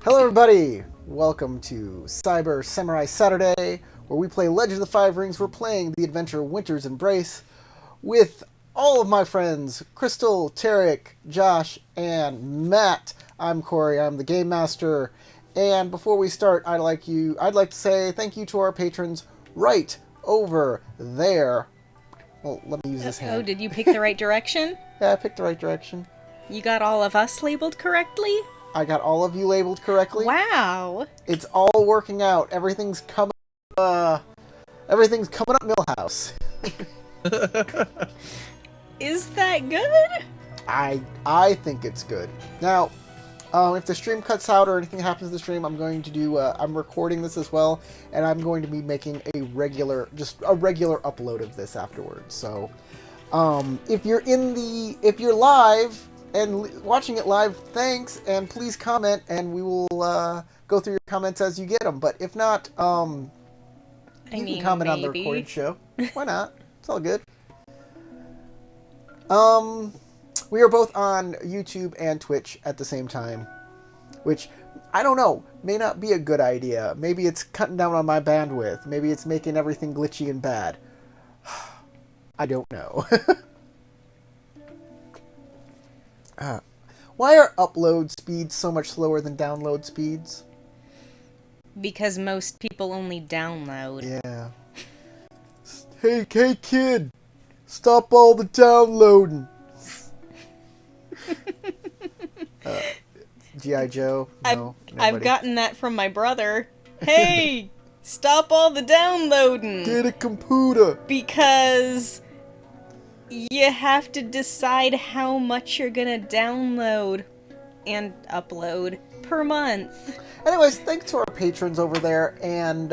Hello everybody! Welcome to Cyber Samurai Saturday, where we play Legend of the Five Rings. We're playing the adventure Winter's Embrace with all of my friends, Crystal, Tarek, Josh, and Matt. I'm Corey, I'm the Game Master, and before we start, I'd like to say thank you to our patrons right over there. Well, let me use this hand. Oh, did you pick the right direction? Yeah, I picked the right direction. You got all of us labeled correctly? I got all of you labeled correctly. Wow. It's all working out. Everything's coming up Millhouse. Is that good? I think it's good. Now, if the stream cuts out or anything happens to the stream, I'm going to do I'm recording this as well, and I'm going to be making a regular upload of this afterwards. So, if you're live and watching it live, thanks, and please comment, and we will go through your comments as you get them. But if not, you can comment on the recorded show. Why not? It's all good. We are both on YouTube and Twitch at the same time, which, I don't know, may not be a good idea. Maybe it's cutting down on my bandwidth. Maybe it's making everything glitchy and bad. I don't know. Why are upload speeds so much slower than download speeds? Because most people only download. Yeah. Hey kid! Stop all the downloading! G.I. Joe? No, I've gotten that from my brother. Hey! Stop all the downloading! Get a computer! Because you have to decide how much you're gonna download and upload per month. Anyways, thanks to our patrons over there, and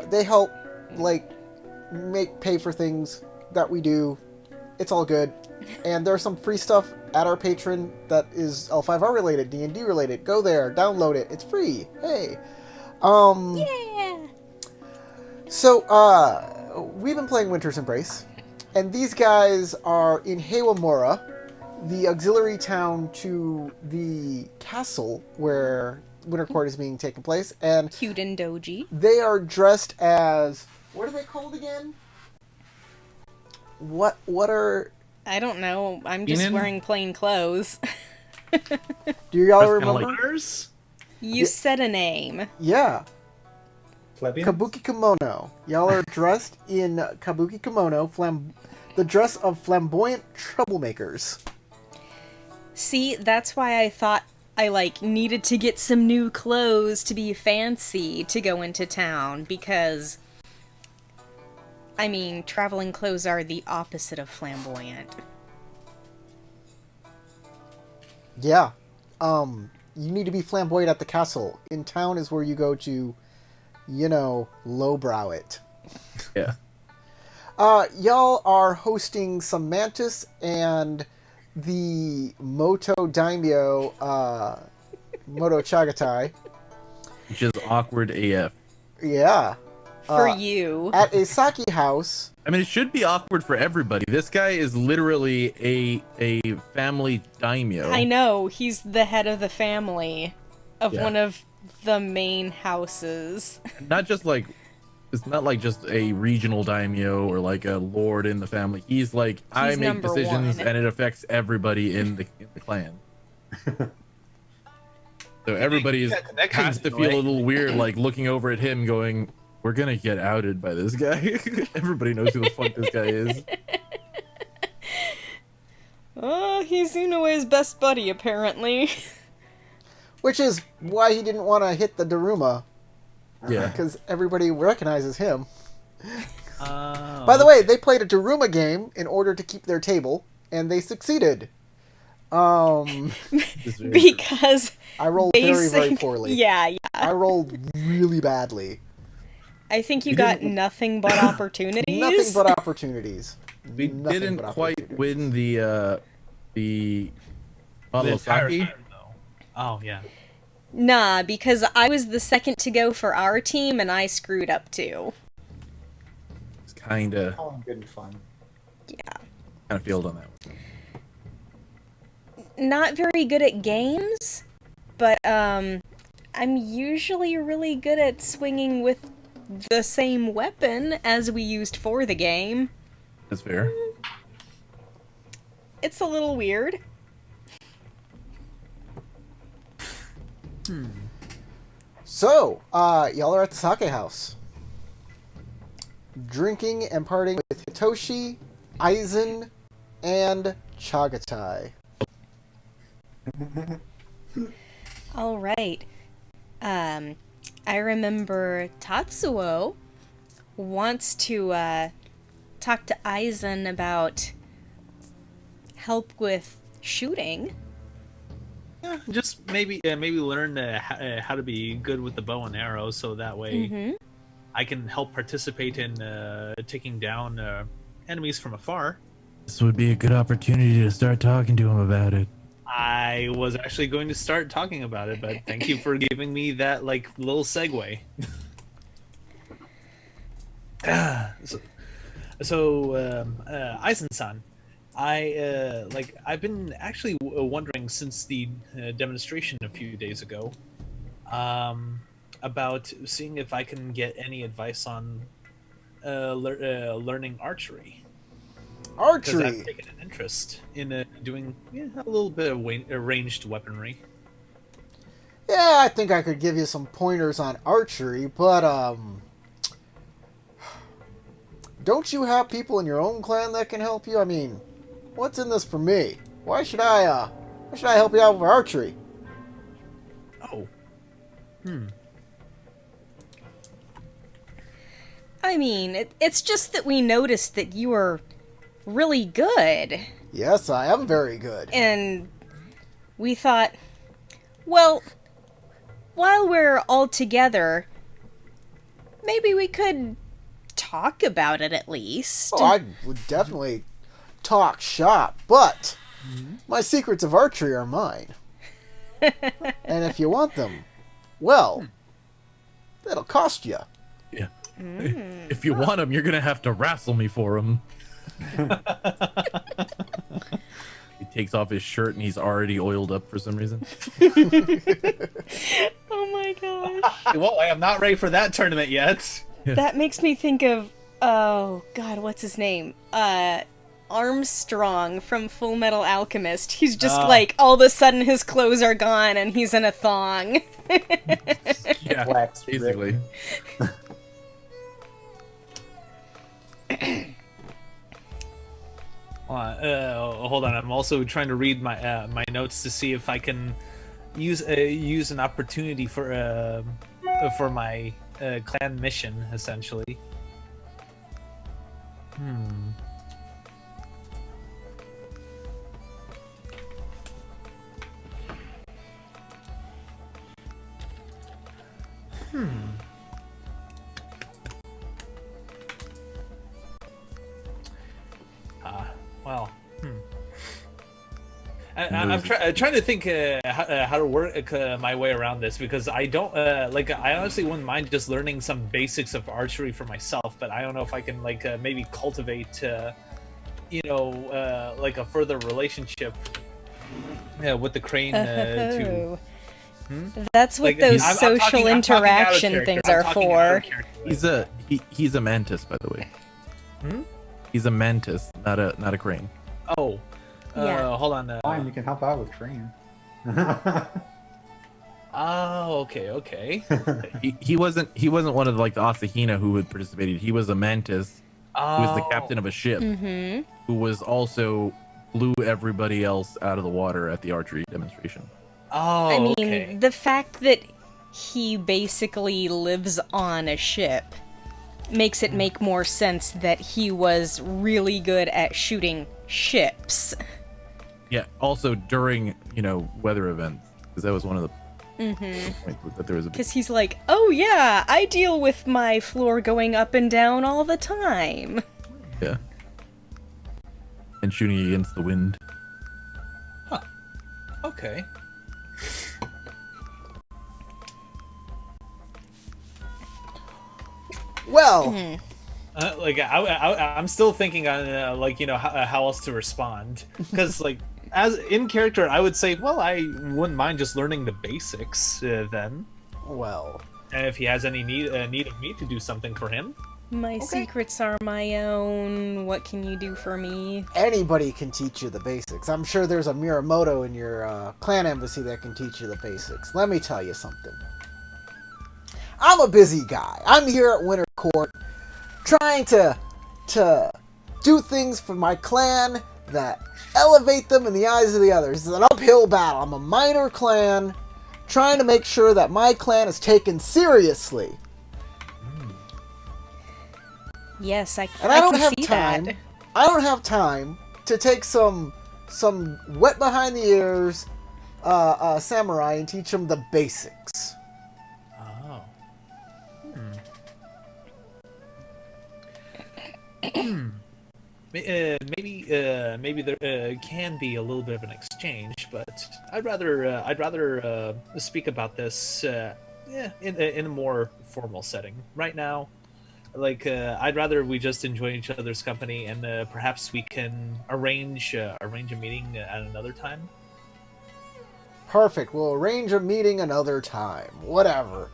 they help pay for things that we do. It's all good. And there's some free stuff at our Patreon that is L5R related, D&D related. Go there, download it. It's free. Hey. Yeah. So, we've been playing Winter's Embrace, and these guys are in Hewamura, the auxiliary town to the castle where Winter Court is being taken place, and Kyuden Doji. they are dressed as... What are they called again? What are... I don't know. I'm just wearing plain clothes. Do y'all remember? You said a name. Yeah. Plebeians? Kabuki kimono. Y'all are dressed in kabuki kimono, the dress of flamboyant troublemakers. See, that's why I thought I, needed to get some new clothes to be fancy to go into town, because... I mean, traveling clothes are the opposite of flamboyant. Yeah. You need to be flamboyant at the castle. In town is where you go to, lowbrow it. Yeah. Y'all are hosting some Mantis and the Moto Daimyo, Moto Chagatai. Which is awkward AF. Yeah. For you. At a sake house. I mean, it should be awkward for everybody. This guy is literally a family daimyo. I know, he's the head of the family of one of the main houses. Not just it's not like just a regional daimyo or like a lord in the family. He's like, I make decisions and it affects everybody in the clan. So everybody has to feel a little weird, looking over at him going, we're gonna get outed by this guy. Everybody knows who the fuck this guy is. Oh, he's Inoue's best buddy, apparently. Which is why he didn't want to hit the Daruma. Yeah. Because everybody recognizes him. By the way, they played a Daruma game in order to keep their table, and they succeeded. Because I rolled very, very poorly. Yeah. I rolled really badly. I think you got nothing but opportunities. Nothing but opportunities. We didn't quite win the Malosaki. Oh, yeah. Nah, because I was the second to go for our team, and I screwed up too. It's kinda... Oh, good and fun. Yeah. Kind of failed on that one. Not very good at games, but I'm usually really good at swinging with the same weapon as we used for the game. That's fair. It's a little weird. So, y'all are at the sake house. Drinking and partying with Hitoshi, Aizen, and Chagatai. All right. I remember Tatsuo wants to talk to Aizen about help with shooting. Yeah, just maybe learn how to be good with the bow and arrow, so that way I can help participate in taking down enemies from afar. This would be a good opportunity to start talking to him about it. I was actually going to start talking about it, but thank you for giving me that little segue. Aizen-san, I've been actually wondering since the demonstration a few days ago, about seeing if I can get any advice on learning archery. Because Archery! I've taken an interest in doing a little bit of ranged weaponry. Yeah, I think I could give you some pointers on archery, but, don't you have people in your own clan that can help you? I mean, what's in this for me? Why should I help you out with archery? Oh. I mean, it's just that we noticed that you were really good. Yes, I am very good. And we thought, well, while we're all together, maybe we could talk about it at least. Oh, I would definitely talk shop, but my secrets of archery are mine. And if you want them, well, that'll cost you. Yeah. If you want him, you're gonna have to wrestle me for him. He takes off his shirt and he's already oiled up for some reason. Oh my gosh. Well, I am not ready for that tournament yet. That makes me think of, oh god, what's his name? Armstrong from Full Metal Alchemist. He's just all of a sudden his clothes are gone and he's in a thong. Yeah, Wax basically. Hold on. I'm also trying to read my my notes to see if I can use an opportunity for my clan mission, essentially. Well. I'm trying to think how to work my way around this, because I don't I honestly wouldn't mind just learning some basics of archery for myself, but I don't know if I can maybe cultivate a further relationship with the crane to. That's what those social interaction things are for. He's a mantis, by the way. He's a mantis, not a crane. Oh. Yeah. Hold on. Fine, you can help out with crane. Oh, okay. He wasn't one of the Asahina who had participated. He was a mantis. Oh. Who was the captain of a ship. Who was also blew everybody else out of the water at the archery demonstration. Oh, I mean, okay. the fact that he basically lives on a ship makes it make more sense that he was really good at shooting ships. Yeah, also during, weather events, because that was one of the points, that there was a... Because he's like, oh yeah, I deal with my floor going up and down all the time. Yeah. And shooting against the wind. Huh. Okay. Well, I'm still thinking on how else to respond, because as in character, I would say, well, I wouldn't mind just learning the basics then. Well, And if he has any need of me to do something for him, My secrets are my own. What can you do for me? anybody can teach you the basics. I'm sure there's a Miramoto in your clan embassy that can teach you the basics. Let me tell you something. I'm a busy guy. I'm here at Winter Court trying to do things for my clan that elevate them in the eyes of the others. It's an uphill battle. I'm a minor clan trying to make sure that my clan is taken seriously. Yes, I don't can have see time. that. I don't have time to take some wet behind the ears samurai and teach them the basics. oh, maybe there can be a little bit of an exchange, but I'd rather speak about this in a more formal setting. Right now, I'd rather we just enjoy each other's company, and perhaps we can arrange a meeting at another time. Perfect. We'll arrange a meeting another time. Whatever.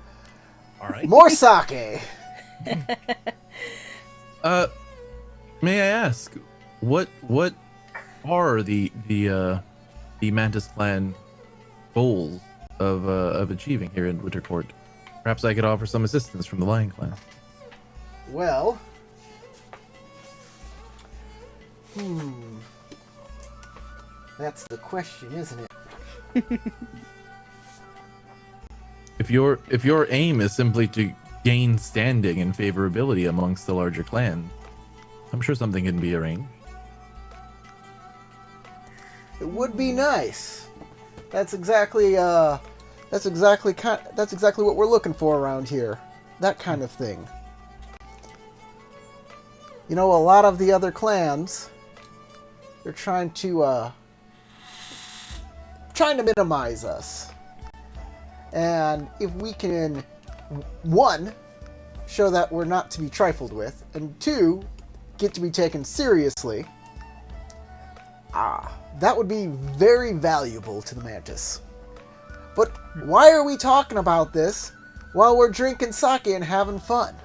All right. More sake. May I ask, what are the Mantis Clan goals of achieving here in Winter Court? Perhaps I could offer some assistance from the Lion Clan. Well, that's the question, isn't it? If your aim is simply to gain standing and favorability amongst the larger clan, I'm sure something can be arranged. It would be nice. That's exactly what we're looking for around here. That kind of thing. You know, a lot of the other clans, they're trying to minimize us. And if we can, one, show that we're not to be trifled with, and two, get to be taken seriously, that would be very valuable to the Mantis. But why are we talking about this while we're drinking sake and having fun?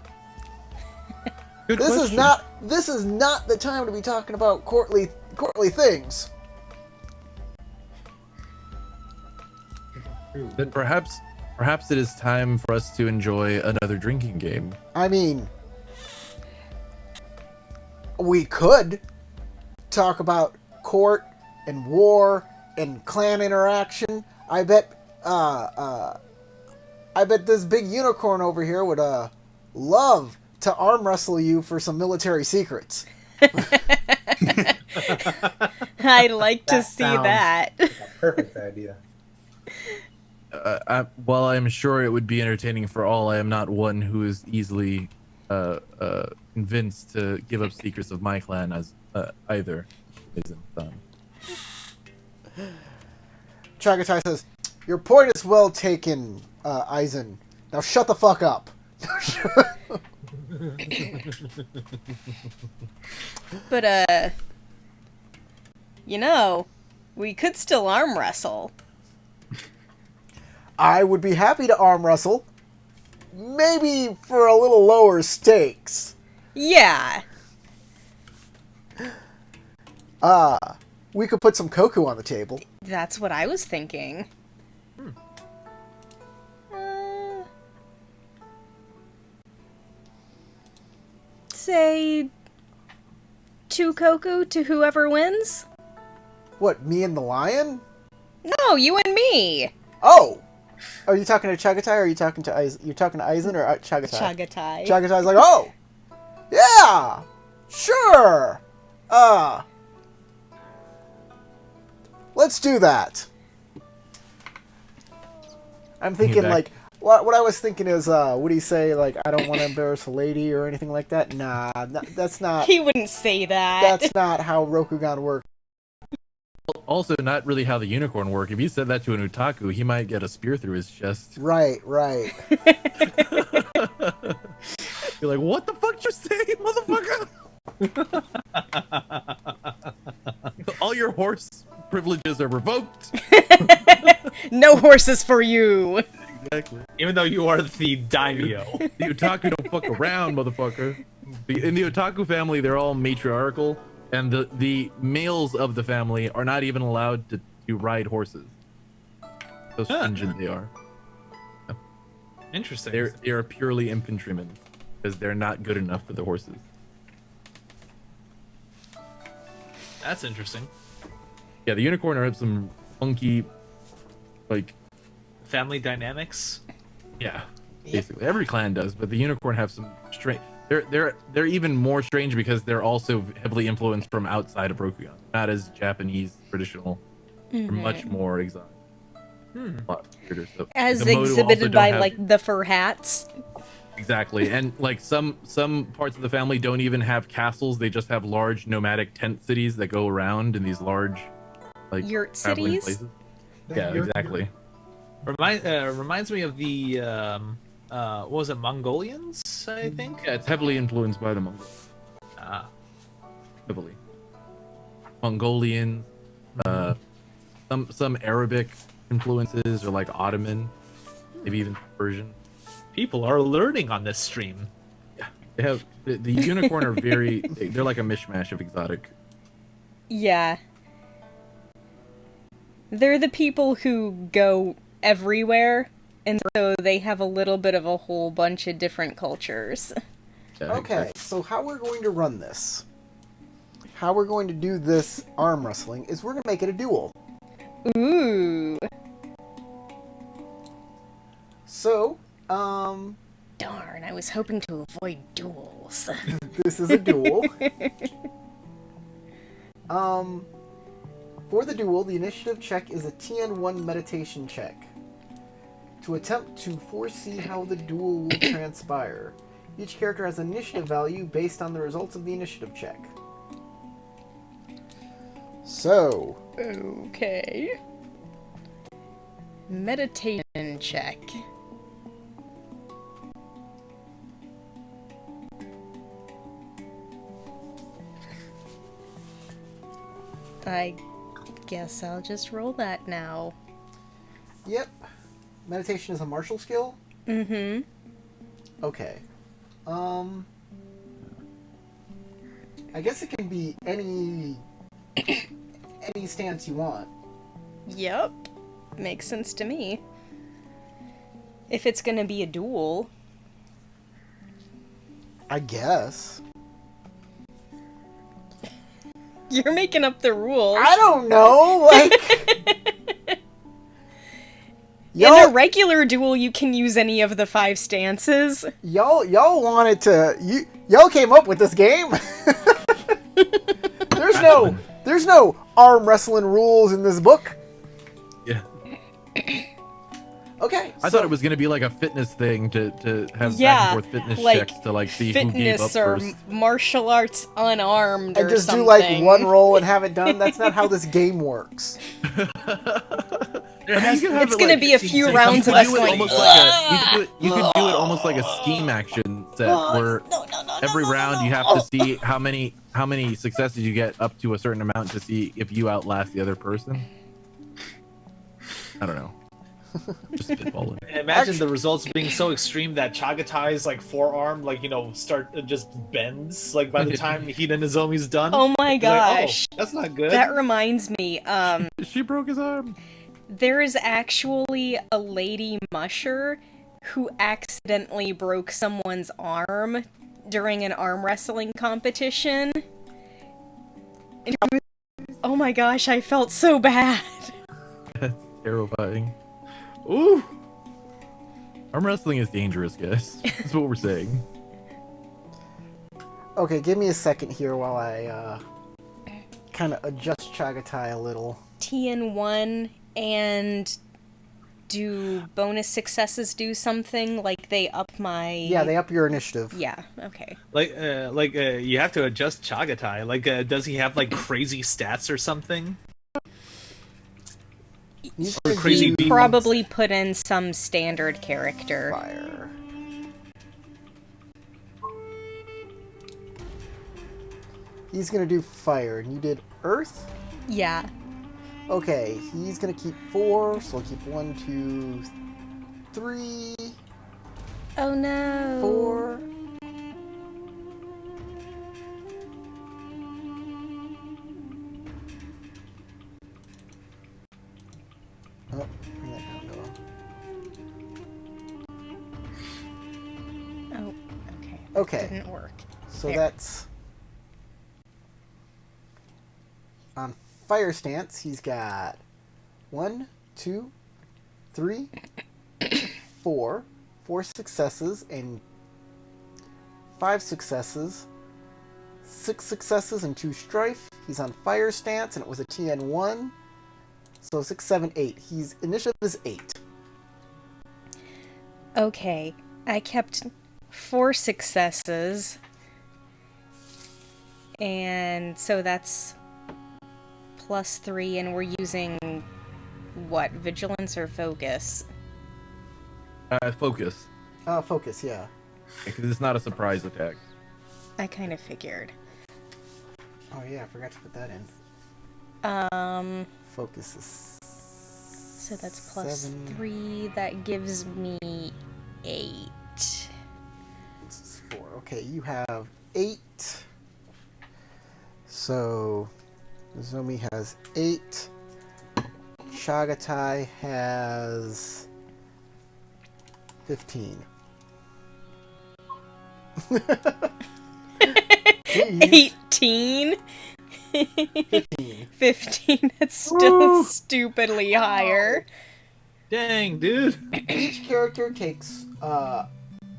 Good This question. is not the time to be talking about courtly things. Then perhaps it is time for us to enjoy another drinking game. I mean, we could talk about court and war and clan interaction. I bet this big unicorn over here would love to arm wrestle you for some military secrets. I'd like to see sounds that. like a perfect idea. While I'm sure it would be entertaining for all, I am not one who is easily convinced to give up secrets of my clan as either. Isn't done. Chagatai says, "Your point is well taken, Aizen. Now shut the fuck up." But, we could still arm wrestle. I would be happy to arm wrestle. Maybe for a little lower stakes. Yeah. We could put some koku on the table. That's what I was thinking. Say 2 koku to whoever wins? What, me and the lion? No, you and me. Oh! Are you talking to Chagatai or are you talking to Aizen? You're talking to Aizen or Chagatai? Chagatai. Chagatai's like, oh! Yeah! Sure! Let's do that. I'm thinking, like, what I was thinking is, would he say, like, I don't want to embarrass a lady or anything like that? Nah, that's not... He wouldn't say that. That's not how Rokugan works. Also, not really how the unicorn work. If you said that to an otaku, he might get a spear through his chest. Right. You're like, what the fuck you say, motherfucker? All your horse privileges are revoked. No horses for you. Exactly. Even though you are the daimyo. The otaku don't fuck around, motherfucker. In the otaku family, they're all matriarchal, and the males of the family are not even allowed to ride horses. So stringent they are. Interesting. They are purely infantrymen because they're not good enough for the horses. That's interesting. Yeah, the unicorn have some funky, like, Family dynamics. yeah, basically every clan does, but the unicorn have some strange. They're even more strange because they're also heavily influenced from outside of Rokugan, not as Japanese traditional. They're much more exotic. A lot weirder stuff. As The Motu also exhibited don't by have- like the fur hats. Exactly, and like some parts of the family don't even have castles. They just have large nomadic tent cities that go around in these large, like, Yurt traveling cities? places. Yeah, exactly. Reminds me of the what was it, Mongolians? I think. Yeah, it's heavily influenced by the Mongols. Ah. Heavily. Mongolian, some Arabic influences, or like Ottoman, maybe even Persian. People are learning on this stream. They have the unicorn are very. They're like a mishmash of exotic. Yeah. They're the people who go everywhere, and so they have a little bit of a whole bunch of different cultures. Yeah, Okay, so how we're going to run this, how we're going to do this arm wrestling, is we're going to make it a duel. Ooh. So, Darn, I was hoping to avoid duels. this is a duel. For the duel, the initiative check is a TN1 meditation check. To attempt to foresee how the duel will transpire. Each character has an initiative value based on the results of the initiative check. So, Okay. Meditation check. I guess I'll just roll that now. yep. Meditation is a martial skill? Mm-hmm. Okay. I guess it can be any stance you want. Yep. Makes sense to me. If it's gonna be a duel. I guess. You're making up the rules. I don't know, like... In a regular duel, you can use any of the 5 stances. Y'all wanted to... Y'all came up with this game? There's no arm wrestling rules in this book. Yeah. Okay, I thought it was gonna be like a fitness thing to have back Yeah, and forth fitness like checks to like see who gave up Fitness or first. martial arts unarmed and or just something. do like one roll and have it done. That's not how this game works. It's gonna be a few rounds of us going, you could do it almost like a scheme action set where every round you have to see how many successes you get up to a certain amount to see if you outlast the other person. I don't know. Just spitballing. Imagine the results being so extreme that Chagatai's like forearm, like, just bends like by the time Hida Nozomi's done. Oh my He's like, gosh. that's not good. That reminds me, She broke his arm. there is actually a lady musher who accidentally broke someone's arm during an arm wrestling competition. And oh my gosh, I felt so bad. That's terrifying. Ooh. Arm wrestling is dangerous, guys. That's what we're saying. Okay, give me a second here while I kind of adjust Chagatai a little. TN1 and do bonus successes do something? Like they up my... Yeah, they up your initiative. Yeah, okay. You have to adjust Chagatai. Like, does he have like crazy stats or something? He's Or gonna crazy do beat- Probably put in some standard character. fire. He's gonna do fire, and you did earth? Yeah. Okay, he's gonna keep 4, so he'll keep 1, 2, 3, Oh no. 4. Oh, bring that down, Noah. Oh, okay. Okay. Didn't work. So There. that's on fire stance. He's got 1, 2, 3, 4, 4 successes and 5 successes, 6 successes and 2 strife. He's on fire stance, and it was a TN1. So 6, 7, 8. His initiative is 8. Okay. I kept 4 successes. And so that's +3, and we're using what? Vigilance or focus? Focus. Focus, yeah. Because it's not a surprise attack. I kind of figured. Oh yeah, I forgot to put that in. Focus is. So that's 7. +3. That gives me 8. This is 4. Okay, you have 8. So Nozomi has 8. Chagatai has 15. Jeez. 18? 15. 15. That's still stupidly higher. Dang, dude. Each character takes,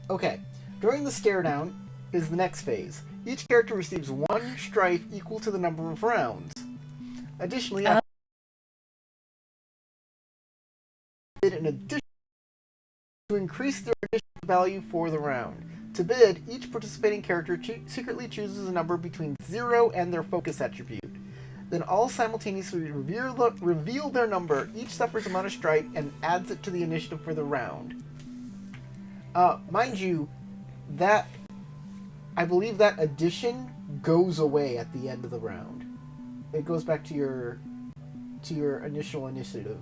okay. During the stare down is the next phase. Each character receives 1 strife equal to the number of rounds. Additionally, after an addition to increase their initiative value for the round. To bid, each participating character secretly chooses a number between 0 and their focus attribute. Then all simultaneously reveal their number, each suffers amount of strife, and adds it to the initiative for the round. Mind you, that I believe that addition goes away at the end of the round. It goes back to your initial initiative.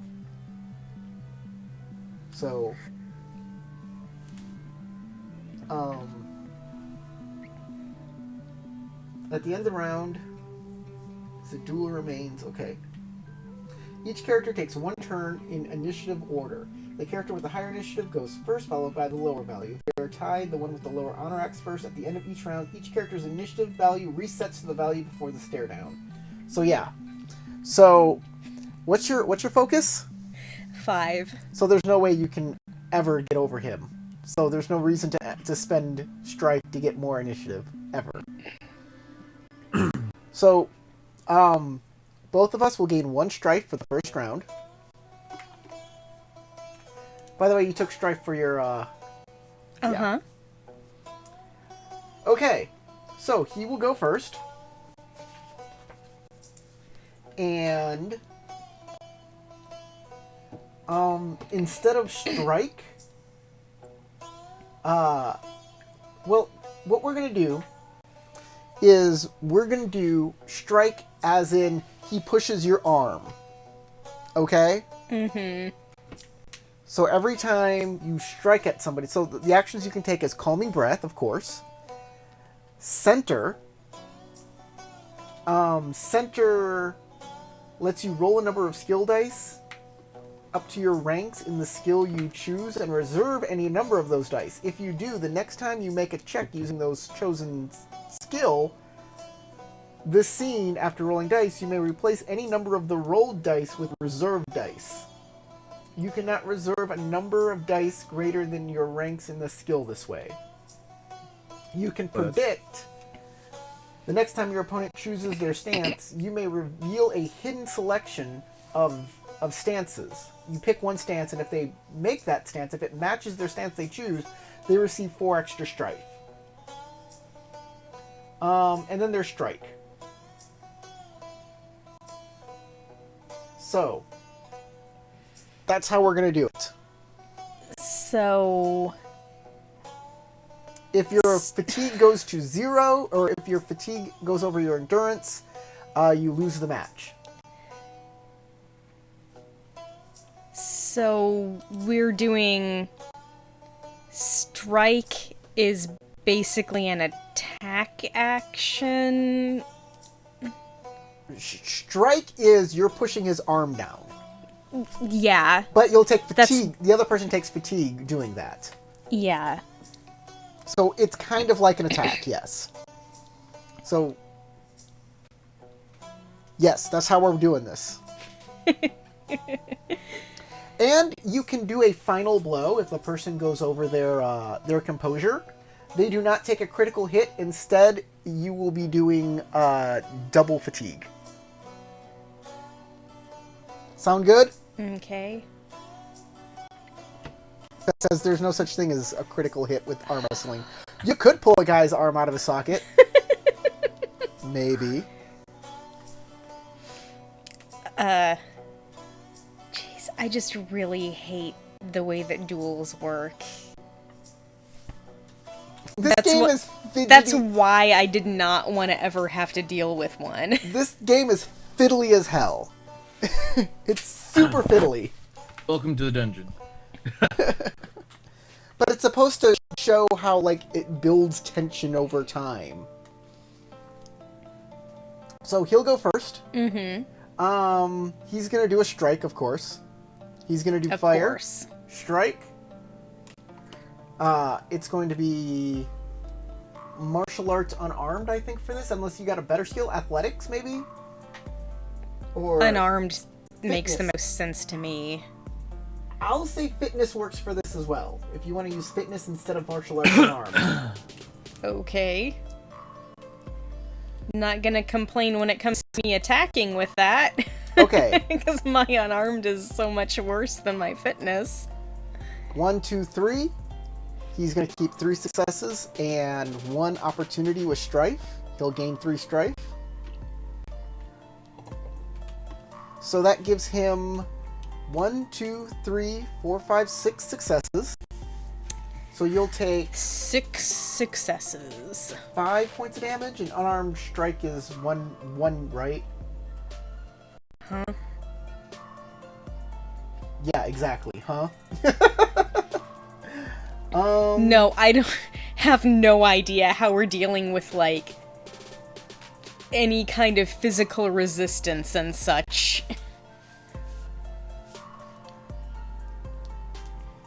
So, at the end of the round, the duel remains. Okay. Each character takes 1 turn in initiative order. The character with the higher initiative goes first, followed by the lower value. If they are tied, the one with the lower honor acts first. At the end of each round, each character's initiative value resets to the value before the stare down. So yeah. So, what's your focus? 5. So there's no way you can ever get over him. So there's no reason to spend strife to get more initiative ever. So, both of us will gain 1 strife for the first round. By the way, you took strife for your Uh-huh. Okay, so he will go first. And instead of strike, well, what we're gonna do is we're gonna do strike as in he pushes your arm. Okay? Mm-hmm. So every time you strike at somebody, so the actions you can take is calming breath, of course. Center. Center lets you roll a number of skill dice up to your ranks in the skill you choose and reserve any number of those dice. If you do, the next time you make a check using those chosen skill, this scene, after rolling dice, you may replace any number of the rolled dice with reserved dice. You cannot reserve a number of dice greater than your ranks in the skill this way. You can predict the next time your opponent chooses their stance, you may reveal a hidden selection of stances. You pick one stance, and if they make that stance, if it matches their stance they choose, they receive 4 extra strife. And then there's strike. So, that's how we're going to do it. So, If your fatigue goes to 0, or if your fatigue goes over your endurance, you lose the match. So we're doing strike is basically an attack action. Strike is you're pushing his arm down. Yeah. But you'll take That's- fatigue. The other person takes fatigue doing that. Yeah. So it's kind of like an attack, yes. So, yes, that's how we're doing this. And you can do a final blow if the person goes over their composure. They do not take a critical hit. Instead, you will be doing double fatigue. Sound good? Okay. That says there's no such thing as a critical hit with arm wrestling. You could pull a guy's arm out of his socket. Maybe. Jeez, I just really hate the way that duels work. This That's game what- is fidgety. That's why I did not want to ever have to deal with one. This game is fiddly as hell. It's super fiddly. Welcome to the dungeon. But it's supposed to show how, like, it builds tension over time. So he'll go first. Mm-hmm. He's gonna do a strike, of course. He's gonna do Of fire. course. Strike. It's going to be martial arts unarmed, I think, for this, unless you got a better skill. Athletics, maybe? Or Unarmed makes the Fitness. most sense to me. I'll say fitness works for this as well. If you want to use fitness instead of martial arts unarmed. Okay. Not gonna complain when it comes to me attacking with that. Okay. Because my unarmed is so much worse than my fitness. 1, 2, 3. He's going to keep 3 successes and 1 opportunity with strife. He'll gain 3 strife. So that gives him 1, 2, 3, 4, 5, 6 successes. So you'll take 6 successes. 5 points of damage, and unarmed strike is 1, right? Huh? Yeah, exactly, huh? No, I don't have no idea how we're dealing with, like, any kind of physical resistance and such.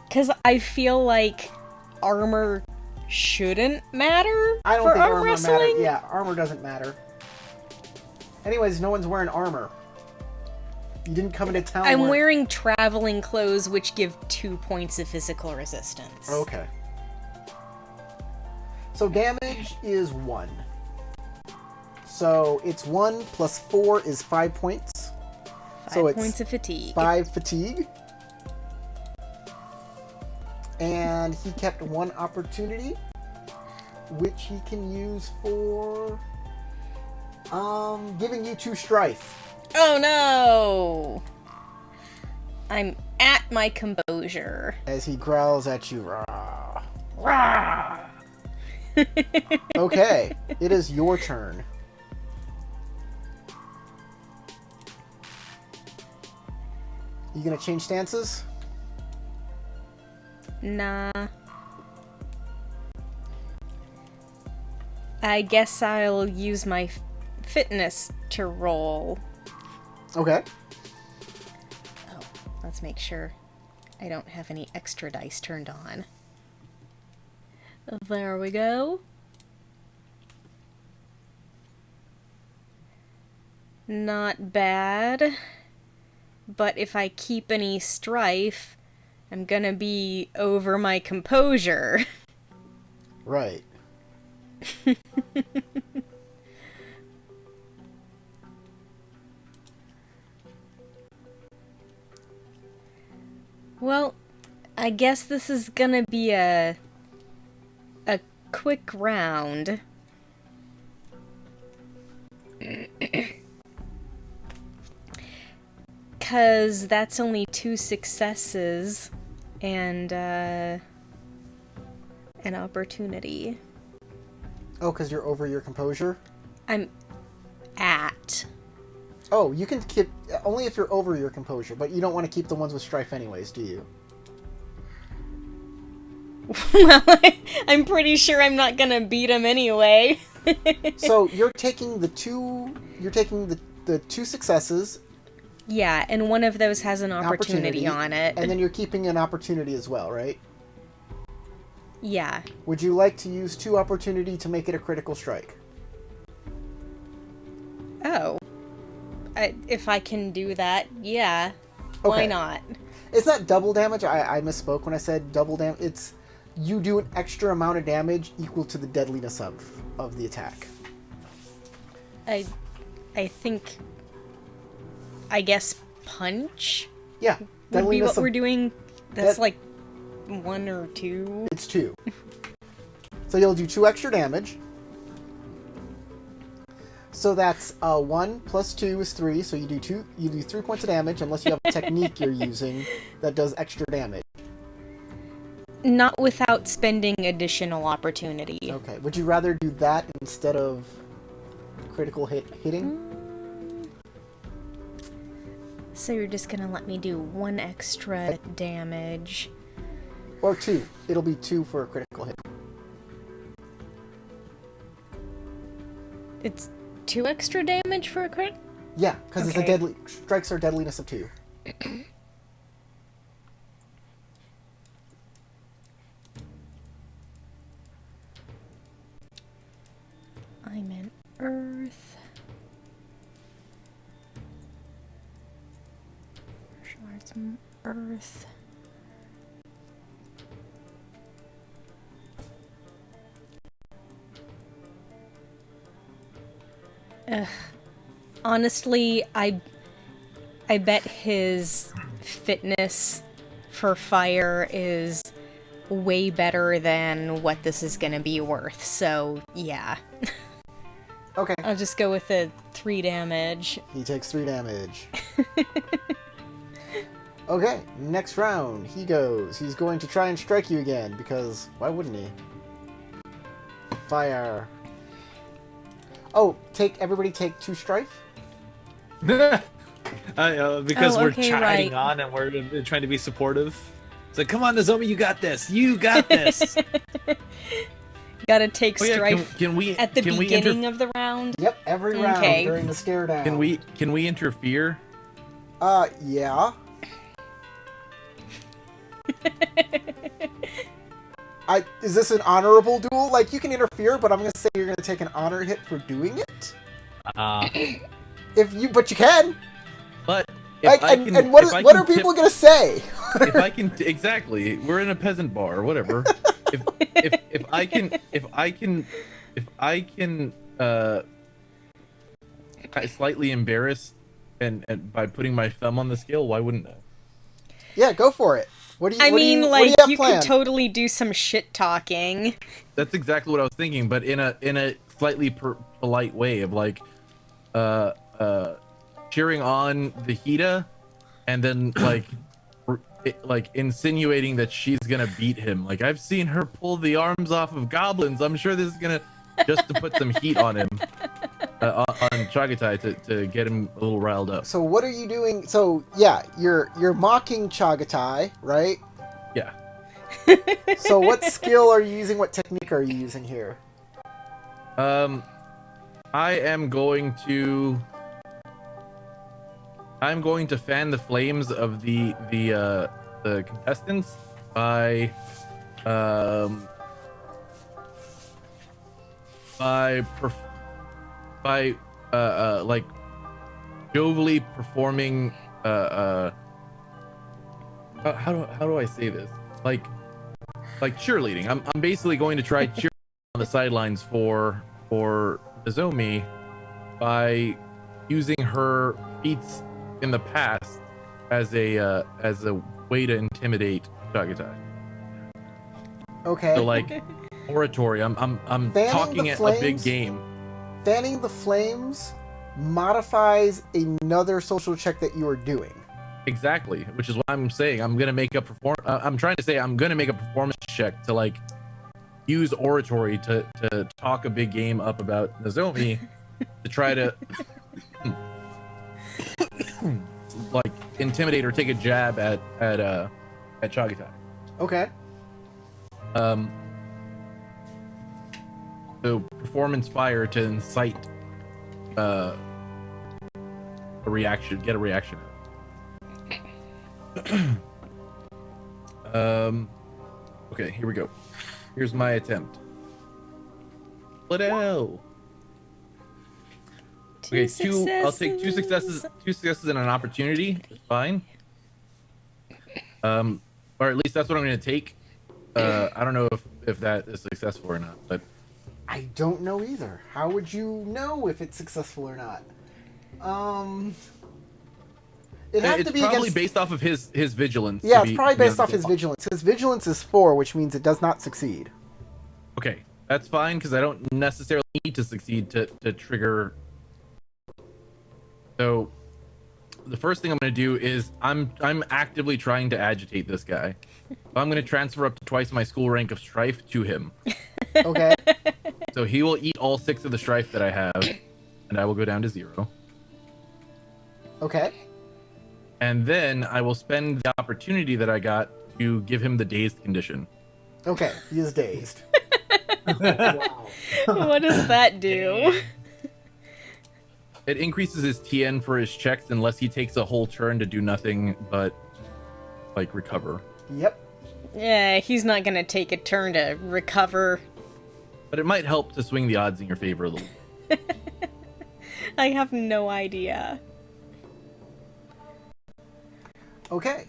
Because I feel like armor shouldn't matter I don't for think arm armor wrestling. matters. Yeah, armor doesn't matter. Anyways, no one's wearing armor. You didn't come into town I'm wearing traveling clothes, which give 2 points of physical resistance. Okay. So damage is 1. So it's 1 plus 4 is 5 points. 5 So it's points of fatigue. 5 fatigue. And he kept 1 opportunity, which he can use for giving you 2 strife. Oh no! I'm at my composure. As he growls at you. Rah. Rah! Okay, it is your turn. You gonna change stances? Nah. I guess I'll use my fitness to roll. Okay. Oh, let's make sure I don't have any extra dice turned on. There we go. Not bad. But if I keep any strife, I'm gonna be over my composure. Right. Well, I guess this is gonna be a quick round. Cause that's only 2 successes and an opportunity. Oh, because you're over your composure? I'm at. Oh, you can keep only if you're over your composure, but you don't want to keep the ones with strife anyways, do you? Well, I'm pretty sure I'm not gonna beat him anyway. So you're taking the two. You're taking the two successes. Yeah, and one of those has an opportunity on it. And then you're keeping an opportunity as well, right? Yeah. Would you like to use 2 opportunity to make it a critical strike? Oh. If I can do that, yeah. Why Okay. not? It's not double damage. I misspoke when I said double damage. It's you do an extra amount of damage equal to the deadliness of the attack. I think... I guess punch Yeah. would be what of- we're doing. That's that- like 1 or 2. It's 2. So you'll do 2 extra damage. So that's 1 plus 2 is 3. So you do 3 points of damage unless you have a technique you're using that does extra damage. Not without spending additional opportunity. Okay. Would you rather do that instead of critical hitting? So you're just gonna let me do 1 extra damage. Or 2. It'll be 2 for a critical hit. It's 2 extra damage for a crit? Yeah, because it's a Okay. deadly strikes are deadliness of 2. I'm in Earth. Martial arts Earth. Ugh. Honestly, I bet his fitness for fire is way better than what this is gonna be worth, so yeah. Okay. I'll just go with the 3 damage. He takes 3 damage. Okay, next round. He goes. He's going to try and strike you again, because why wouldn't he? Fire. Oh, everybody take 2 strife? Because Oh, we're okay, chatting right. on and we're trying to be supportive. It's like, come on, Nozomi, you got this. You got this. Gotta take Oh, yeah, strife can we at the can we beginning of the round. Yep, every round Okay. during the stare down. can we interfere? Yeah. Is this an honorable duel? Like, you can interfere, but I'm gonna say you're gonna take an honor hit for doing it. But you can. But if Like, I and, can, and what if I are can people tip- gonna say? if I can exactly, we're in a peasant bar or whatever. If I can slightly embarrass and by putting my thumb on the scale, why wouldn't I? Yeah, go for it. What do you? I what do mean, you, like, what do you have you planned? could totally do some shit talking. That's exactly what I was thinking, but in a slightly polite way of like cheering on the Hida and then like insinuating that she's gonna beat him. Like, I've seen her pull the arms off of goblins. I'm sure this is gonna just to put some heat on him, on Chagatai to get him a little riled up. So what are you doing? So yeah, you're mocking Chagatai, right? Yeah. So what skill are you using? What technique are you using here? I'm going to fan the flames of the contestants by like jovially performing how do I say this, like cheerleading. I'm basically going to try cheer on the sidelines for Nozomi by using her feats in the past as a way to intimidate Chagatai. Okay. So like oratory. I'm Fanning talking the at a big flames? game. Fanning the flames modifies another social check that you are doing. Exactly, which is what I'm saying. I'm gonna make a I'm trying to say I'm gonna make a performance check to like use oratory to talk a big game up about Nozomi to try to like intimidate or take a jab at Chagitai. Okay. So performance fire to incite a reaction, get a reaction. Okay, here we go. Here's my attempt. What else? Okay, I'll take two successes and an opportunity. Fine. Or at least that's what I'm gonna take. I don't know if that is successful or not, but I don't know either. How would you know if it's successful or not? It's probably based off of his vigilance. Yeah, it's probably based off his vigilance. His vigilance is 4, which means it does not succeed. Okay, that's fine because I don't necessarily need to succeed to trigger. So, the first thing I'm going to do is I'm actively trying to agitate this guy. I'm going to transfer up to twice my school rank of strife to him. Okay. So he will eat all 6 of the strife that I have, and I will go down to 0. Okay. And then I will spend the opportunity that I got to give him the dazed condition. Okay, he is dazed. Wow. What does that do? It increases his TN for his checks unless he takes a whole turn to do nothing but, like, recover. Yep. Yeah, he's not gonna take a turn to recover. But it might help to swing the odds in your favor a little. I have no idea. Okay.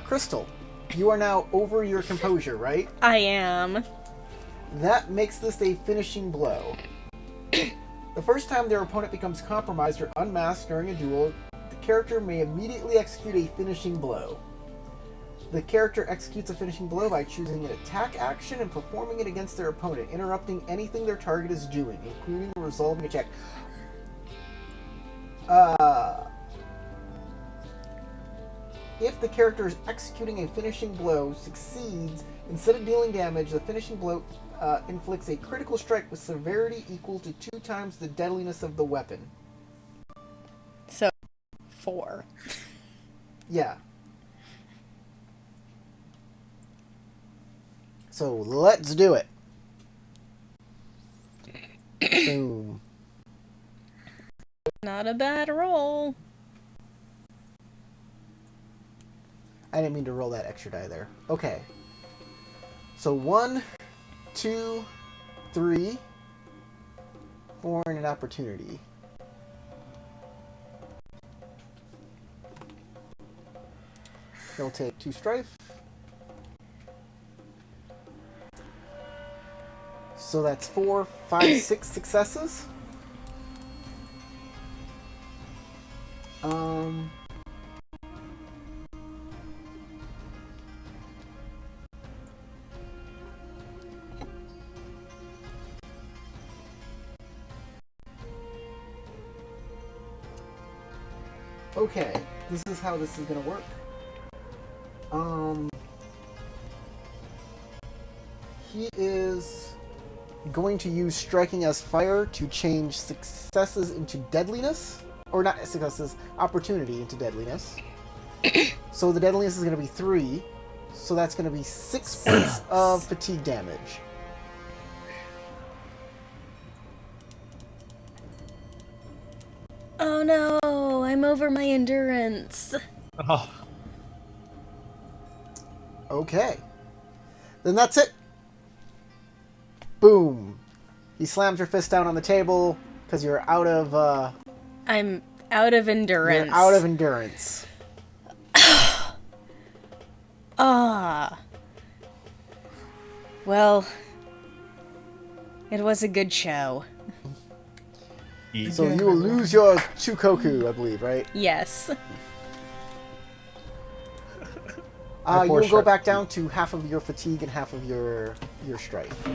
Crystal, you are now over your composure, right? I am. That makes this a finishing blow. The first time their opponent becomes compromised or unmasked during a duel, the character may immediately execute a finishing blow. The character executes a finishing blow by choosing an attack action and performing it against their opponent, interrupting anything their target is doing, including resolving a check. If the character is executing a finishing blow succeeds, instead of dealing damage, the finishing blow inflicts a critical strike with severity equal to 2 times the deadliness of the weapon. So, 4. Yeah. So let's do it. Boom. Not a bad roll. I didn't mean to roll that extra die there. Okay. So 1, 2, 3, 4, and an opportunity. He'll take 2 strife. So that's 4, 5, 6 successes. Okay, this is how this is gonna work. He is going to use striking as fire to change successes into deadliness, or not successes, opportunity into deadliness. So the deadliness is going to be 3, so that's going to be 6 points of fatigue damage. Oh no, I'm over my endurance. Oh, Okay. Then that's it. Boom. He slams your fist down on the table because you're out of I'm out of endurance. You're out of endurance. Ah. Well, it was a good show. So you will lose your Chukoku, I believe, right? Yes. You will go back down to half of your fatigue and half of your strife.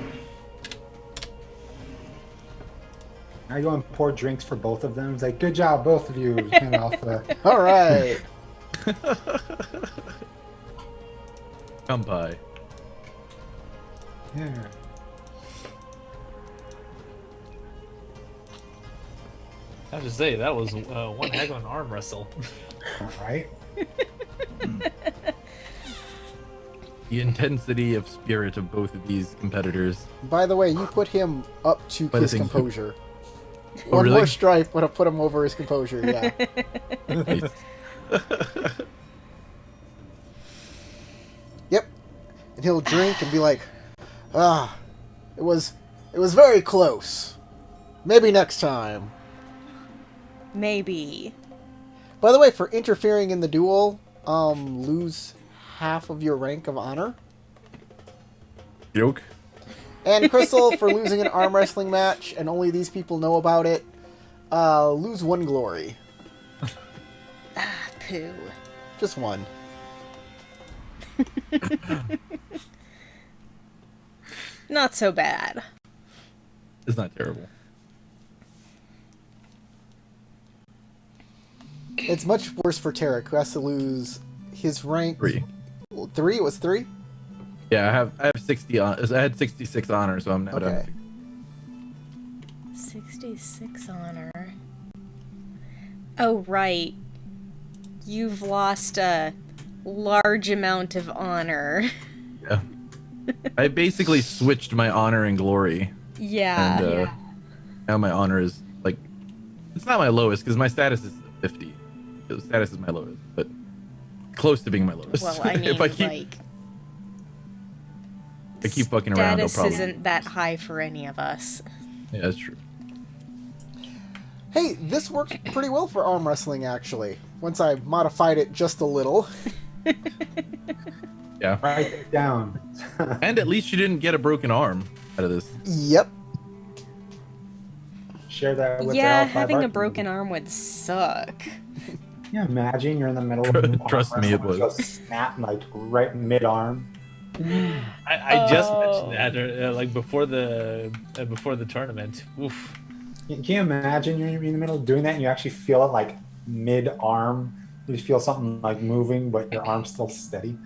I go and pour drinks for both of them. It's like, good job, both of you. And All right. Kampai. yeah. I have to say that was one heck of an arm wrestle. different, right? The intensity of spirit of both of these competitors. By the way, you put him up to By the his thing- composure. Oh, One really? more strife would have put him over his composure, yeah. Nice. Yep. And he'll drink and be like, it was very close. Maybe next time. Maybe. By the way, for interfering in the duel, lose half of your rank of honor. Joke. And Crystal, for losing an arm wrestling match, and only these people know about it, lose 1 glory. Pooh. Just 1. Not so bad. It's not terrible. It's much worse for Tarek, who has to lose his rank. 3. 3? It was 3? Yeah, I have 60 on. I had 66 honor, so I'm now down. Okay. To 66 honor. Oh, right. You've lost a large amount of honor. Yeah. I basically switched my honor and glory, Yeah. and now my honor is like, it's not my lowest because my status is 50. The status is my lowest, but close to being my lowest. Well, I mean, if I keep fucking around, I'll status probably. isn't that high for any of us. Yeah, that's true. Hey, this worked pretty well for arm wrestling, actually. Once I modified it just a little. Yeah. Write it down. And at least you didn't get a broken arm out of this. Yep. Share that with Yeah, the L5 having a Arc broken community. arm would suck. Can you imagine you're in the middle of an arm Trust me, it wrestle and was. just snap like right mid-arm. I just Oh. mentioned that like before the tournament. Oof. Can you imagine you're in the middle of doing that and you actually feel it like mid-arm? You feel something like moving, but your arm's still steady.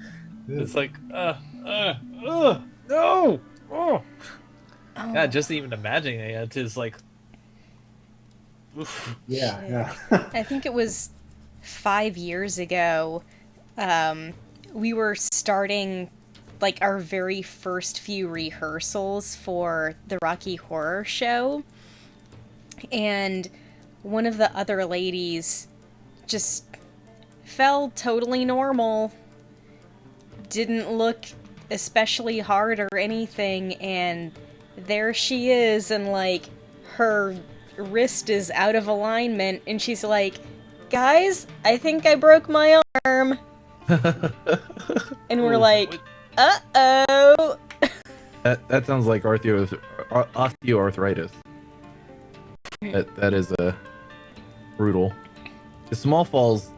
It's like no. Oh. Oh. Yeah, just even imagining it is like. Oof. Yeah, Shit. yeah. I think it was 5 years ago. We were starting like our very first few rehearsals for the Rocky Horror Show, and one of the other ladies just fell totally normal, didn't look especially hard or anything, and there she is, and like her wrist is out of alignment, and she's like, "Guys, I think I broke my arm." And we're Ooh. like, "Uh-oh." That sounds like osteoarthritis. That is brutal. The small falls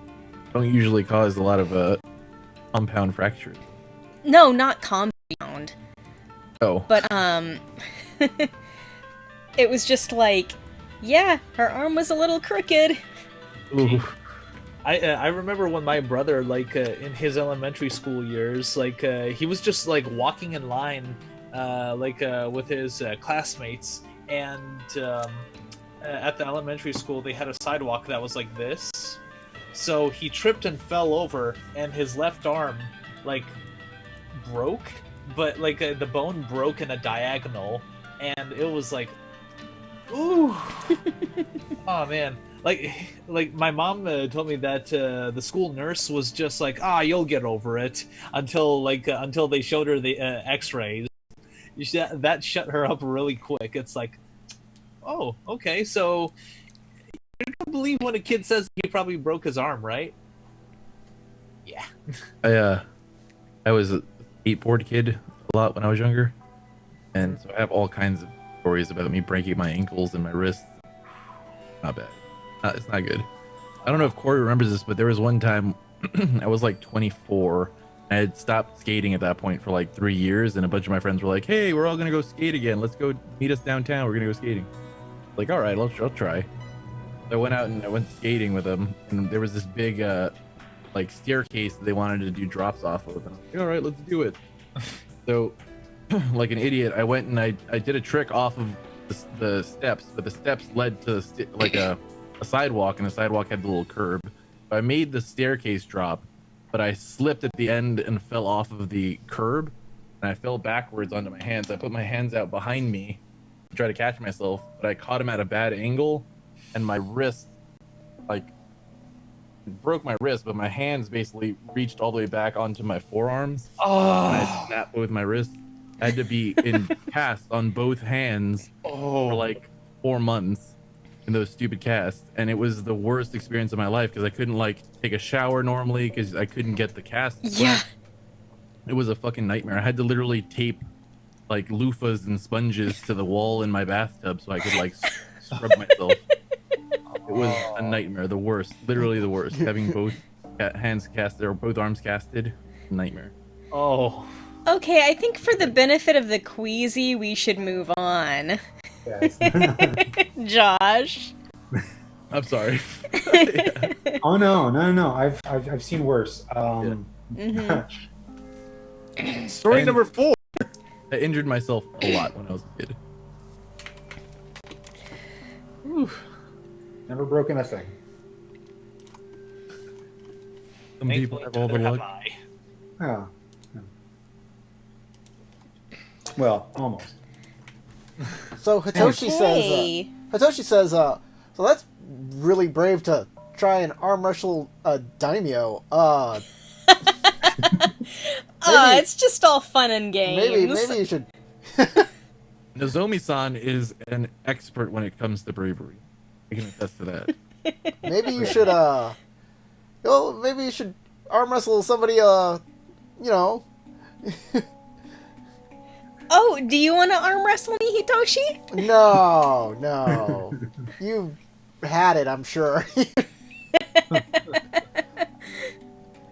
don't usually cause a lot of compound fractures. No, not compound. Oh, But it was just like, yeah, her arm was a little crooked. ooh. I remember when my brother, like in his elementary school years, like he was just like walking in line, with his classmates, and at the elementary school they had a sidewalk that was like this, so he tripped and fell over, and his left arm like broke, but like the bone broke in a diagonal, and it was like, ooh, oh man. Like my mom told me that the school nurse was just like, you'll get over it, until they showed her the X-rays. That shut her up really quick. It's like, oh, okay, so you don't believe when a kid says he probably broke his arm, right? Yeah. I was a skateboard kid a lot when I was younger, and so I have all kinds of stories about me breaking my ankles and my wrists. Not bad. It's not good. I don't know if Corey remembers this, but there was one time I was like 24. I had stopped skating at that point for like 3 years, and a bunch of my friends were like, "Hey, we're all gonna go skate again. Let's go meet us downtown. We're gonna go skating." Like, all right, I'll try. I went out and I went skating with them, and there was this big like staircase that they wanted to do drops off of. And I was like, all right, let's do it. So, like an idiot, I went and I did a trick off of the steps, but the steps led to like a sidewalk, and the sidewalk had the little curb. I made the staircase drop, but I slipped at the end and fell off of the curb, and I fell backwards onto my hands. I put my hands out behind me to try to catch myself, but I caught him at a bad angle, and my wrist, like, broke my wrist, but my hands basically reached all the way back onto my forearms. And I snapped both my wrists. I had to be in cast on both hands for like 4 months in those stupid casts, and it was the worst experience of my life because I couldn't like take a shower normally because I couldn't get the cast. Yeah. It was a fucking nightmare. I had to literally tape like loofahs and sponges to the wall in my bathtub so I could like scrub myself. It was a nightmare, the worst, literally the worst. Having both hands casted or both arms casted, nightmare. Oh. Okay, I think for the benefit of the queasy, we should move on. Yes. Josh. I'm sorry. Oh no! I've seen worse. Story And- number 4. I injured myself a lot when I was a kid. Never broken a thing. Some people have all the luck. Yeah. Well, almost. So Hitoshi Hey. says, so that's really brave to try and arm wrestle a daimyo. Maybe- It's just all fun and games. Maybe you should. Nozomi-san is an expert when it comes to bravery. I can attest to that. Maybe you should. Maybe you should arm wrestle somebody. You know. Oh, do you want to arm wrestle me, Hitoshi? No. You had it, I'm sure.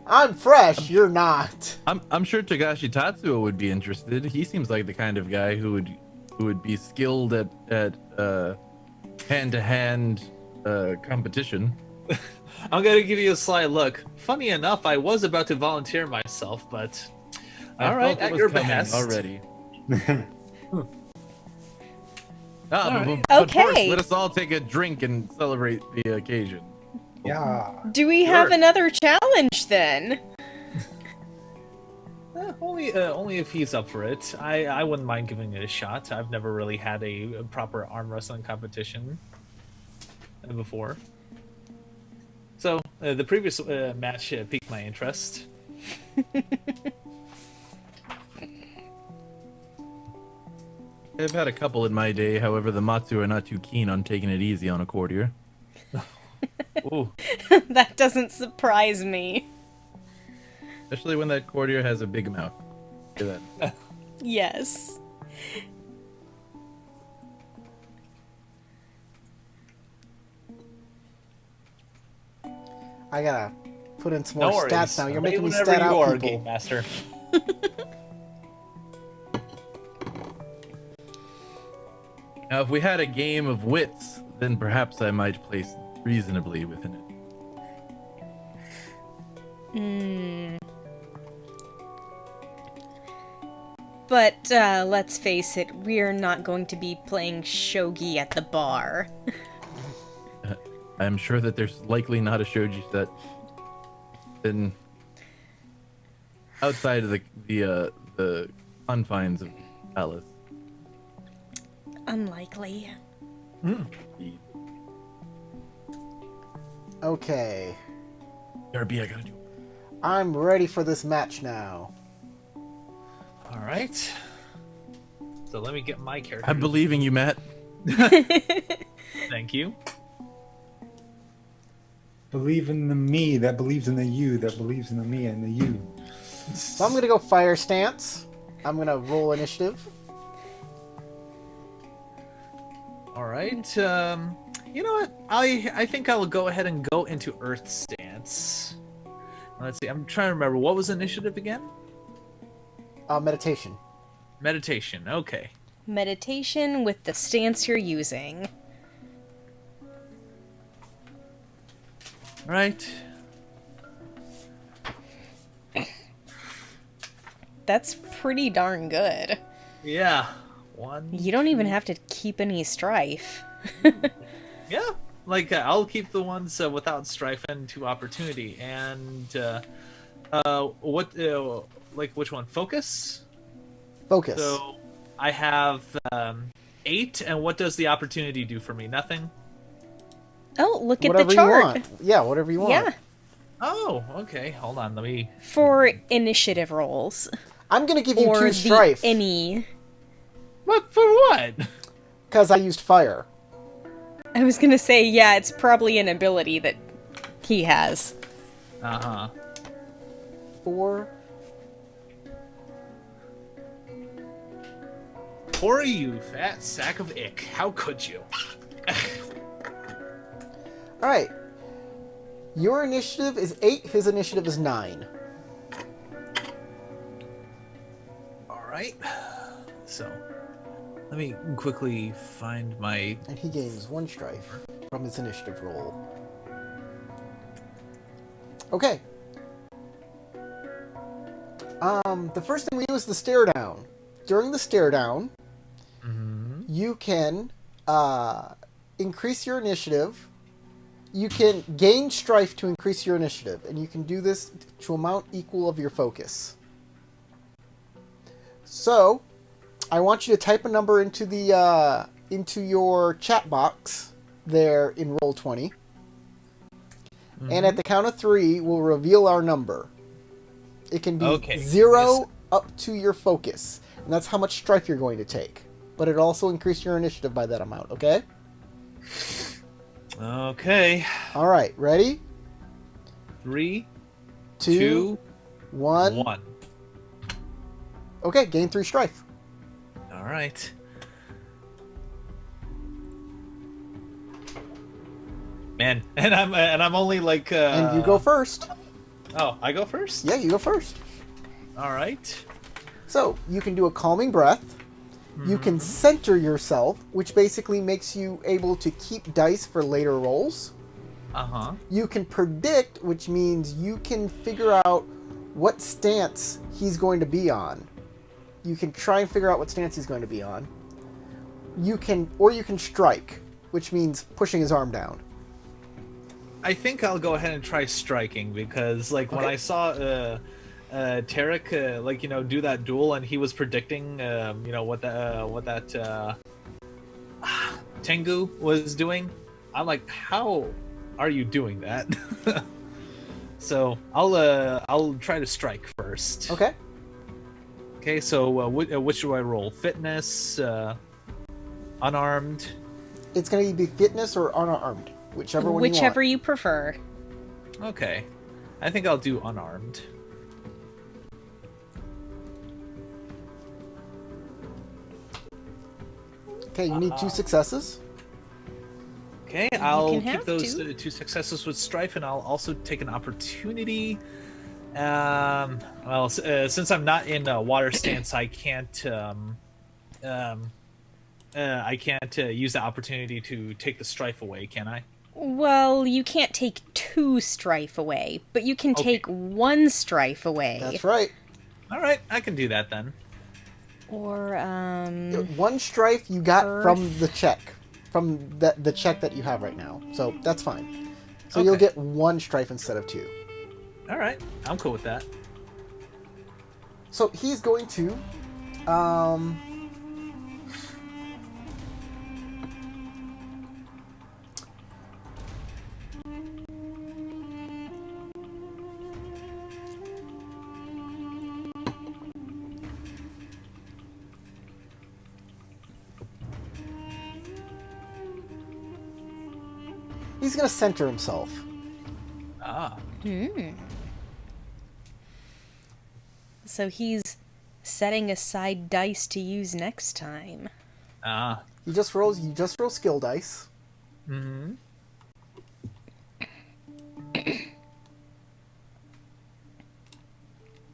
I'm fresh. You're not. I'm sure Togashi Tatsuo would be interested. He seems like the kind of guy who would be skilled at hand-to-hand competition. I'm gonna give you a sly look. Funny enough, I was about to volunteer myself, but I all right, felt it at was your coming behest. already. right. But first, Okay. let us all take a drink and celebrate the occasion. Yeah. Do we have Sure. another challenge then? Only if he's up for it. I wouldn't mind giving it a shot. I've never really had a proper arm wrestling competition before. So the previous match piqued my interest. I've had a couple in my day, however, the Matsu are not too keen on taking it easy on a courtier. Ooh. That doesn't surprise me. Especially when that courtier has a big mouth. Look at that. Yes. I gotta put in some No more worries. stats now. You're Say making me whatever stat you out are, people. Game Master. Now, if we had a game of wits, then perhaps I might place reasonably within it. But let's face it, we're not going to be playing shogi at the bar. I'm sure that there's likely not a shogi set in outside of the confines of the palace. Unlikely. Okay. RB, I gotta do. I'm ready for this match now. All right. So let me get my character. I'm believing you, Matt. Thank you. Believe in the me that believes in the you that believes in the me and the you. So I'm gonna go fire stance. I'm gonna roll initiative. All right. You know what? I think I'll go ahead and go into Earth stance. Let's see. I'm trying to remember what was initiative again. Meditation. Meditation. Okay. Meditation with the stance you're using. All right. That's pretty darn good. Yeah. One. You don't even have to keep any strife. Yeah. Like I'll keep the ones without strife and to opportunity. And what like which one? Focus. Focus. So I have 8, and what does the opportunity do for me? Nothing. Oh, look at Whatever the you chart. want. Yeah, whatever you want. Yeah, Oh, okay. Hold on. Let me. for initiative rolls I'm gonna give you or 2 the strife any. What for? What? because I used fire. I was gonna say, yeah, it's probably an ability that he has. Uh huh. 4. Poor you, fat sack of ick. How could you? All right. Your initiative is 8. His initiative is 9. All right. So, let me quickly find my. And he gains 1 strife from his initiative roll. Okay. The first thing we do is the stare down. During the stare down, you can increase your initiative. You can gain strife to increase your initiative, and you can do this to amount equal of your focus. So, I want you to type a number into the into your chat box there in Roll20, and at the count of 3, we'll reveal our number. It can be 0 up to your focus, and that's how much strife you're going to take. But it also increase your initiative by that amount. Okay. Okay. All right. Ready? 3, 2, 2, 1. 1. Okay. Gain 3 strife. All right. Man, and I'm only like. And you go first. Oh, I go first. Yeah, you go first. All right. So you can do a calming breath. You can center yourself, which basically makes you able to keep dice for later rolls. Uh-huh. You can predict, which means you can figure out what stance he's going to be on. You can try and figure out what stance he's going to be on. You can strike, which means pushing his arm down. I think I'll go ahead and try striking because, like, when I saw Tarek, like, you know, do that duel and he was predicting, you know, what that Tengu was doing, I'm like, how are you doing that? So I'll try to strike first. Okay. Okay, so which do I roll? Fitness, unarmed. It's going to be fitness or unarmed, whichever one you want. Whichever you prefer. Okay, I think I'll do unarmed. Okay, you need 2 successes. Okay, I'll can keep have those 2. 2 successes with strife, and I'll also take an opportunity. Well, since I'm not in water stance, I can't use the opportunity to take the strife away, can I? Well, you can't take 2 strife away, but you can take 1 strife away. That's right. All right, I can do that then. Or 1 strife you got from the check. From the check that you have right now. So that's fine. So you'll get 1 strife instead of 2. All right, I'm cool with that. So he's going to he's going to center himself. Ah. So he's setting aside dice to use next time. Ah. You just roll skill dice. Mm-hmm.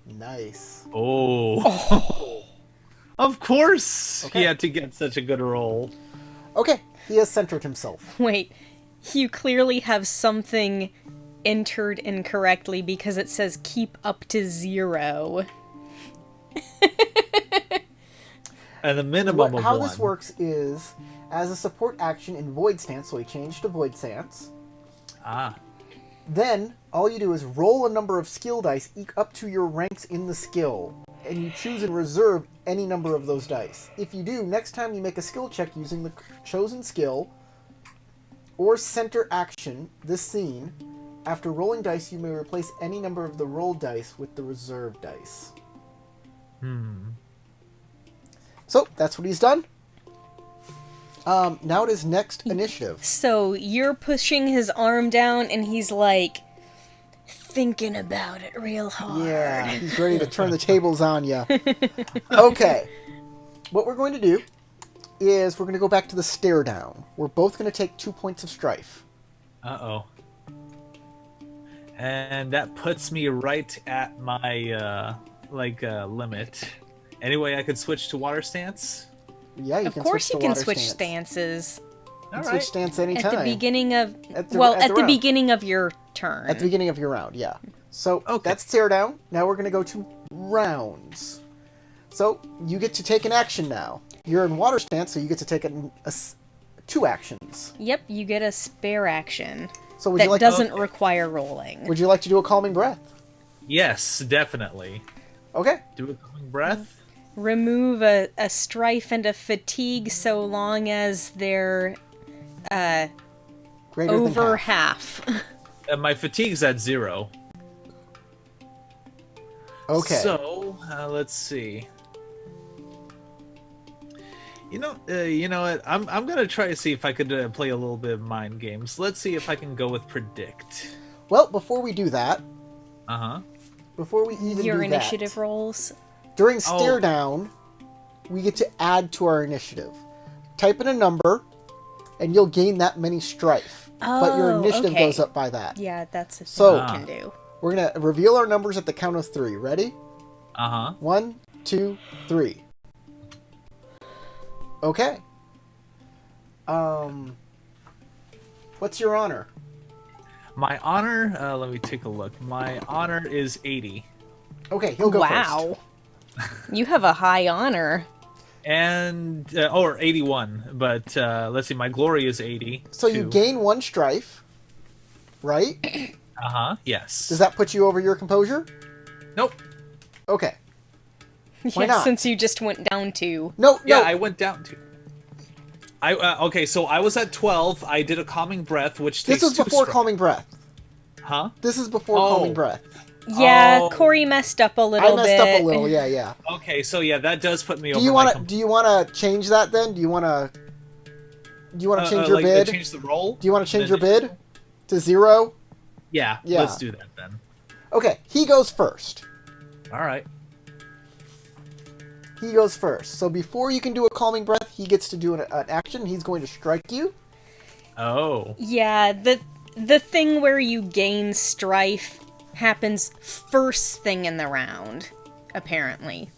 Nice. Oh. Of course Okay. he had to get such a good roll. Okay, he has centered himself. Wait, you clearly have something entered incorrectly because it says keep up to 0. And the minimum of How one. this works is, as a support action in Void Stance, so he changed to Void Stance. Ah. Then, all you do is roll a number of skill dice up to your ranks in the skill, and you choose and reserve any number of those dice. If you do, next time you make a skill check using the chosen skill or center action, this scene, after rolling dice, you may replace any number of the rolled dice with the reserved dice. So, that's what he's done. Now it is next initiative. So you're pushing his arm down, and he's like thinking about it real hard. Yeah, he's ready to turn the tables on you. Okay. What we're going to do is we're going to go back to the stare down. We're both going to take 2 points of strife. Uh-oh. And that puts me right at my, limit. Anyway, I could switch to water stance? Yeah, you Of can course, switch you to can water switch stance. stances You can All switch right. stance anytime. at the beginning of At the the round. beginning of your turn. At the beginning of your round, yeah. So Okay. that's stare down. Now we're going to go to rounds. So you get to take an action now. You're in water stance, so you get to take 2 actions. Yep, you get a spare action So would that you like doesn't require rolling. would you like to do a calming breath? Yes, definitely. Okay. Do a calming breath? Remove a strife and a fatigue so long as they're Greater over than half. half. My fatigue's at 0. Okay. So, let's see. You know what? I'm gonna try to see if I could play a little bit of mind games. Let's see if I can go with predict. Well, before we do that, before we even Your do initiative that, rolls. during stare Oh. down, we get to add to our initiative. Type in a number, and you'll gain that many strife. But your Oh, initiative okay. goes up by that. Yeah, that's a thing So- you can do. We're gonna reveal our numbers at the count of 3. Ready? 1, 2, 3. Okay. What's your honor? My honor, let me take a look. My honor is 80. Okay, he'll go first. Wow. You have a high honor. And, or 81. But, let's see, my glory is 80. So you gain 1 strife, right? Yes. Does that put you over your composure? Nope. Okay. Why Yeah, not? since you just went down to. No, Yeah, no. I went down to. Okay, so I was at 12. I did a calming breath, which takes This is 2 before strike. calming breath. Huh? This is before Oh. calming breath. Yeah, Oh. Corey messed up a little I bit. messed up a little. Yeah, yeah. Okay, so yeah, that does put me Do over you my want to? Do you want to change that then? Do you want to? Do you want to change your like, bid? change the roll? Do you want to change your Then- bid to 0? Yeah, Yeah. let's do that then. Okay, he goes first. All right. He goes first. So before you can do a calming breath, he gets to do an action. He's going to strike you. Oh. Yeah, the thing where you gain strife happens first thing in the round, apparently.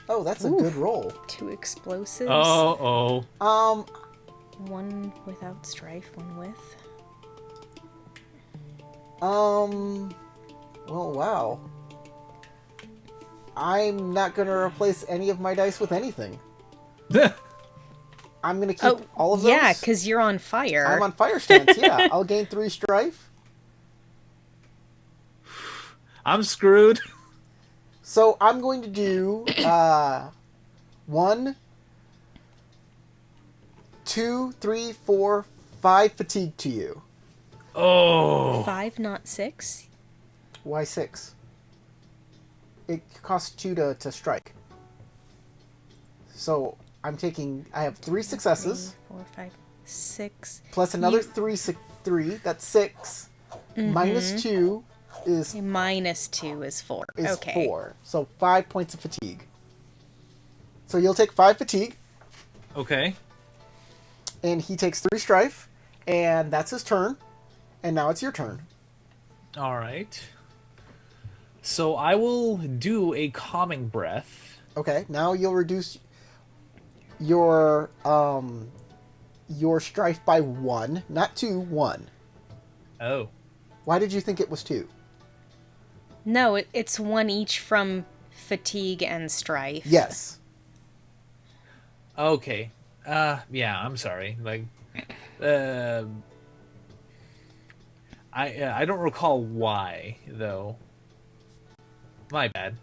Oh, that's a good roll. 2 explosives. Oh. One without strife, one with. Well, wow. I'm not going to replace any of my dice with anything. I'm going to keep all of those. Yeah, because you're on fire. I'm on fire stance, yeah. I'll gain 3 strife. I'm screwed. So I'm going to do 1, 2, 3, 4, 5 fatigue to you. Oh. 5, not 6? Why 6? It costs 2 to strike. So I'm taking. I have 3 successes 3, 4, 5, 6. plus another You- 3. That's 6. Minus 2 is Minus 2 is 4. Okay. 4. So 5 points of fatigue. So you'll take 5 fatigue, Okay. and he takes 3 strife, and that's his turn. And now it's your turn. All right. So I will do a calming breath. Okay, now you'll reduce your strife by 1, not 2, 1. Oh. Why did you think it was 2? No, it's 1 each from fatigue and strife. Yes. Okay. Yeah, I'm sorry. Like, I don't recall why though. My bad.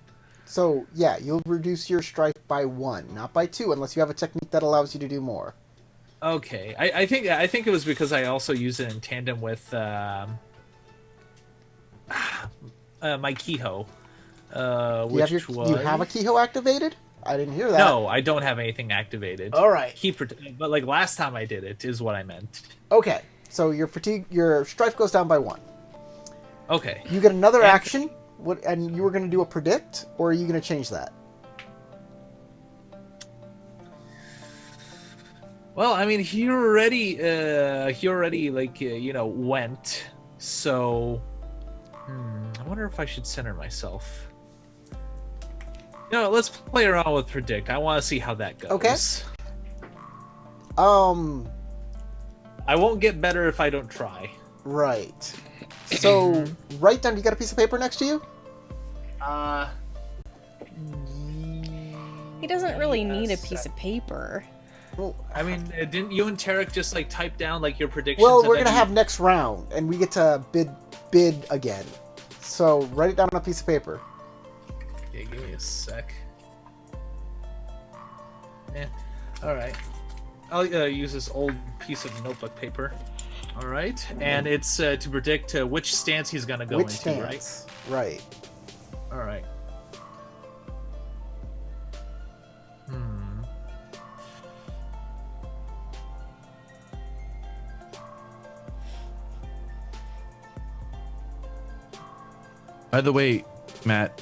So, yeah, you'll reduce your strife by 1, not by 2, unless you have a technique that allows you to do more. Okay. I think it was because I also use it in tandem with my Kehoe. Do you have a Kehoe activated? I didn't hear that. No, I don't have anything activated. All right. But like last time I did it is what I meant. Okay, so your strife goes down by 1. Okay. You get another And- action, and you were going to do a predict, or are you going to change that? Well, I mean, he already went. So, I wonder if I should center myself. Let's play around with predict. I want to see how that goes. Okay. I won't get better if I don't try. Right. So, write down. You got a piece of paper next to you? He doesn't really need a Yes. piece of paper. Well, I mean, didn't you and Tarek just like type down like your predictions? well and we're then going to you- have next round, and we get to bid again. So, write it down on a piece of paper. Yeah, give me a sec. Yeah. All right. I'll use this old piece of notebook paper. All right, and it's to predict which stance he's gonna go Which into, stance? Right. right? All right. By the way, Matt,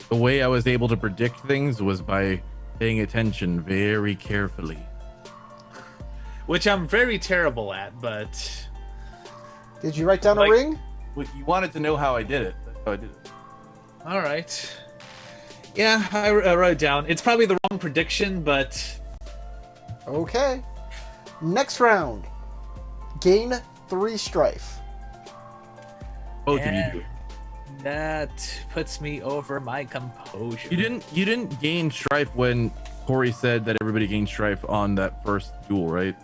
the way I was able to predict things was by paying attention very carefully. Which I'm very terrible at, but Did you write down a Like- ring? Well, you wanted to know how I did it. That's how I did it. all right. Yeah, I wrote it down. It's probably the wrong prediction, but Okay. Next round. Gain 3 strife. Both of Yeah. you do it. that puts me over my composure. You didn't gain strife when Corey said that everybody gained strife on that first duel, right?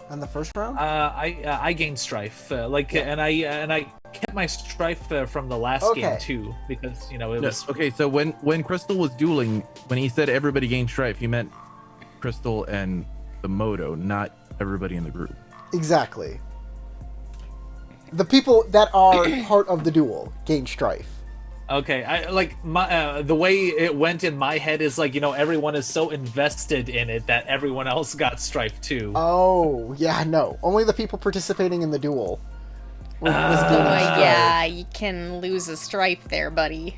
On the first round? I gained strife, and I kept my strife from the last Okay. game too, because it was Yes. Okay, so when Crystal was dueling, when he said everybody gained strife, he meant Crystal and the Moto, not everybody in the group. Exactly. The people that are part of the duel gain strife. okay. I like my the way it went in my head is like everyone is so invested in it that everyone else got strife too. Oh, yeah, no. Only the people participating in the duel was Oh, gaining strife. yeah, you can lose a strife there, buddy.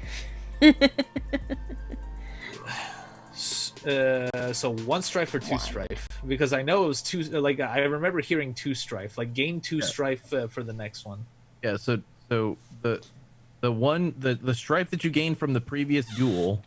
So 1 strife or 2 strife, because I know it was 2. Like I remember hearing 2 strife, like gain 2 strife for the next one. Yeah. So the strife that you gained from the previous duel,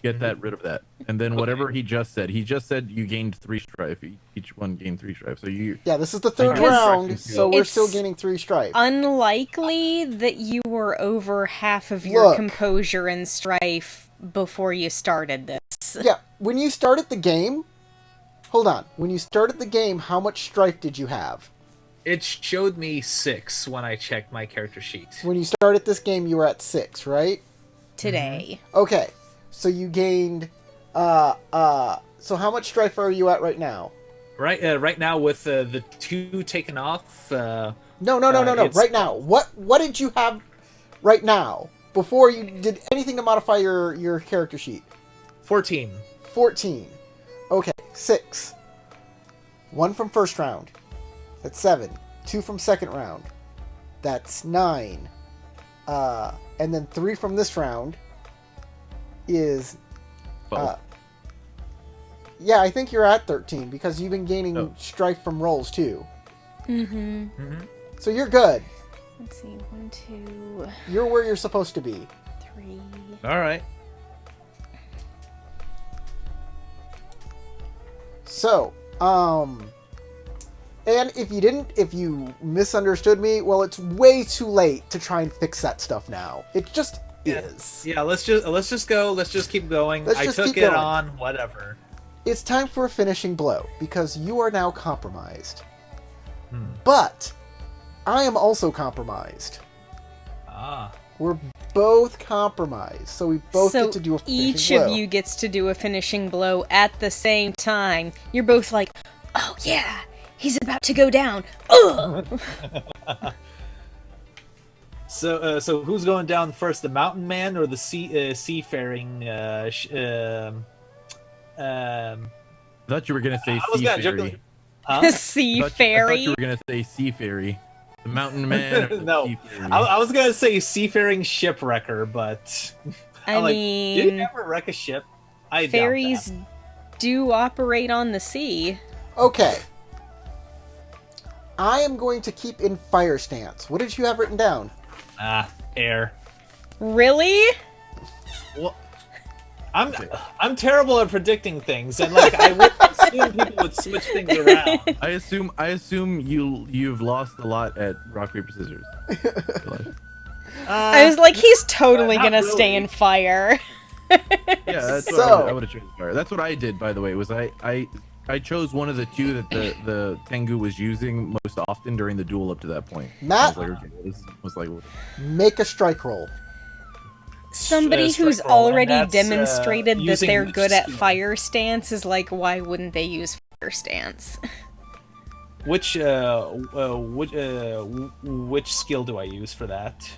get that rid of that, and then whatever he just said you gained 3 strife. Each one gained 3 strife. So you. Yeah, this is the third Because round, so we're it's still gaining 3 strife. Unlikely that you were over half of your Look. composure and strife before you started this. Yeah, when you started the game... Hold on. When you started the game, how much strife did you have? It showed me 6 when I checked my character sheet. When you started this game, you were at 6, right? Today. Okay, so you gained... So how much strife are you at right now? Right now with the 2 taken off. No. it's- Right now. What did you have right now before you did anything to modify your character sheet? 14. 14. Okay, 6. 1 from first round. That's 7. 2 from second round. That's 9. And then 3 from this round is... Both. Yeah, I think you're at 13 because you've been gaining Oh. strife from rolls too. Mm-hmm. So you're good. Let's see. 1, 2, You're where you're supposed to be. 3. All right. So, and if you misunderstood me, well, it's way too late to try and fix that stuff now. It just is. Yeah, let's just go. Let's just keep going. Let's I just took keep it going. on. Whatever. It's time for a finishing blow, because you are now compromised. But I am also compromised. Ah. We're both compromised, so we both So get to do a finishing each blow. of you gets to do a finishing blow at the same time. You're both like, oh yeah, he's about to go down. Ugh! So who's going down first, the mountain man or the seafaring? I thought you were gonna say I was sea gonna fairy. joke. Huh? Sea I thought fairy. you were gonna say sea fairy. The mountain man. Or the No, sea fairy? I was gonna say seafaring shipwrecker, but I I'm like, did mean, you ever wreck a ship? I doubt fairies that. do operate on the sea. Okay. I am going to keep in fire stance. What did you have written down? Air. Really? Well, I'm terrible at predicting things, and like I would assume people would switch things around. I assume you've lost a lot at rock paper scissors. I was like, he's totally not gonna really. stay in fire. Yeah, that's what So- I would have chosen fire. That's what I did, by the way. Was I chose one of the two that the Tengu was using most often during the duel up to that point. Matt? I was like, okay, this was like, Make a strike roll. Somebody strike who's roll, and already that's, demonstrated that using they're which good at skill? fire stance is like, why wouldn't they use fire stance? Which skill do I use for that?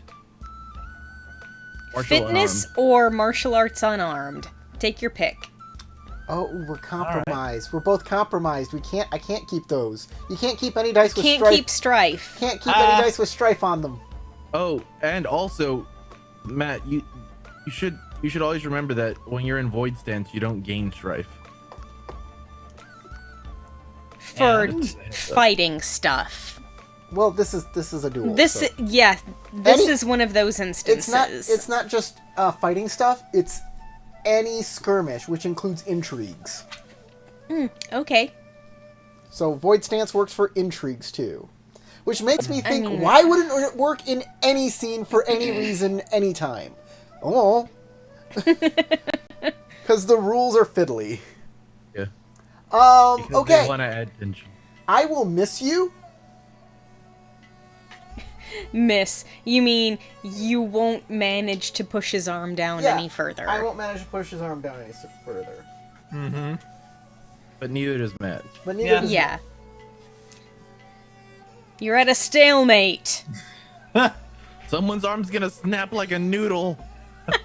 martial Fitness unarmed. or martial arts unarmed? Take your pick. Oh, we're compromised. We're both compromised. I can't keep those. You can't keep any dice with Can't strife. keep strife. Can't keep any dice with strife on them. Oh, and also, Matt, you should always remember that when you're in void stance, you don't gain strife. For And- fighting stuff. Well, this is a duel. This so- this Any- is one of those instances. It's not just fighting stuff. It's any skirmish, which includes intrigues. Okay. So void stance works for intrigues too, which makes me think: mean- why wouldn't it work in any scene for any reason, anytime? Oh, because the rules are fiddly. Yeah. Because They Okay. want to add tension. I will miss you. Miss, you mean you won't manage to push his arm down any further? I won't manage to push his arm down any further. But neither does Matt. But neither Yeah. does Yeah. You're at a stalemate. Someone's arm's gonna snap like a noodle.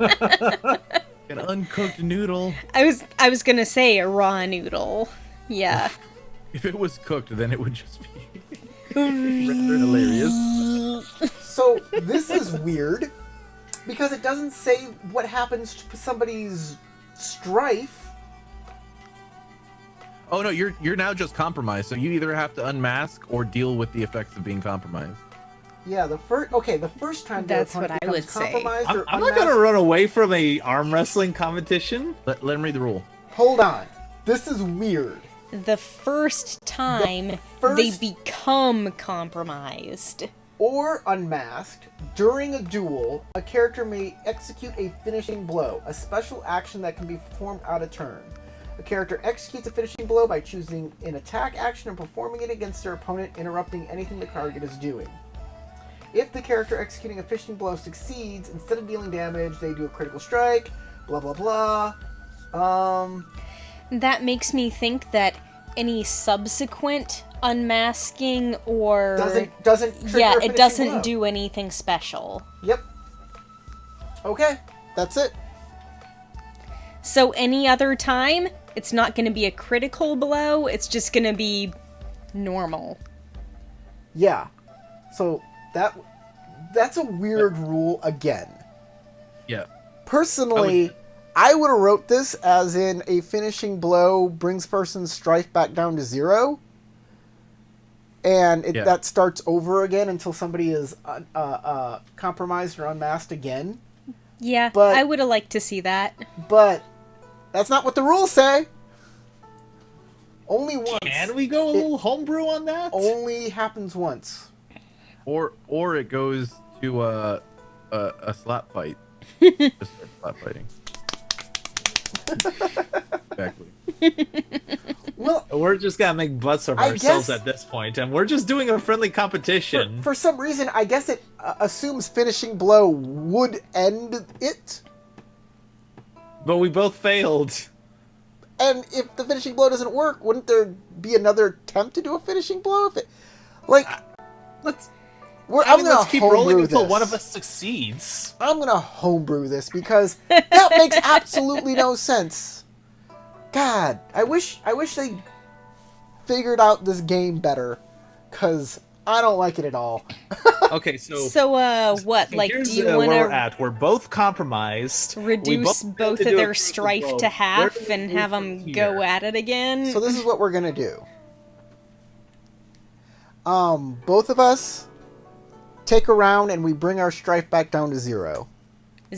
An uncooked noodle. I was gonna say a raw noodle. Yeah. If it was cooked, then it would just be rather hilarious. So this is weird because it doesn't say what happens to somebody's strife. Oh no, you're now just compromised. So you either have to unmask or deal with the effects of being compromised. Yeah, the first time That's their opponent what I would becomes say. compromised or I'm not gonna unmasked- run away from a arm wrestling competition. Let him read the rule. Hold on, this is weird. The first time first- they become compromised. Or unmasked, during a duel, a character may execute a finishing blow, a special action that can be performed out of turn. A character executes a finishing blow by choosing an attack action and performing it against their opponent, interrupting anything the target is doing. If the character executing a finishing blow succeeds, instead of dealing damage, they do a critical strike, blah blah blah. That makes me think that any subsequent unmasking or Doesn't trigger yeah, a it finishing doesn't blow. do anything special. Yep. Okay, that's it. So any other time, it's not going to be a critical blow, it's just going to be normal. Yeah. So that's a weird rule again. Yeah. Personally, I would have wrote this as in a finishing blow brings person's strife back down to 0. And that starts over again until somebody is compromised or unmasked again. Yeah, But- I would have liked to see that. But that's not what the rules say. Only once. Can we go a little homebrew on that? Only happens once. Or it goes to a slap fight. Just start slap fighting. Exactly. Well, We're just gonna make butts of I ourselves guess- at this point, and we're just doing a friendly competition. for some reason, I guess it assumes finishing blow would end it. But we both failed. And if the finishing blow doesn't work, wouldn't there be another attempt to do a finishing blow? If it, like, Let's. I'm gonna let's keep rolling homebrew until this. one of us succeeds. I'm gonna homebrew this because that makes absolutely no sense. God, I wish they figured out this game better, cause I don't like it at all. Okay, so What? so Like, here's, do you where want we're to at. We're both compromised. We reduce both both have to of do a their critical strife blow. to Where half do we and move have from them here? go at it again? So this is what we're gonna do. Both of us take a round and we bring our strife back down to 0.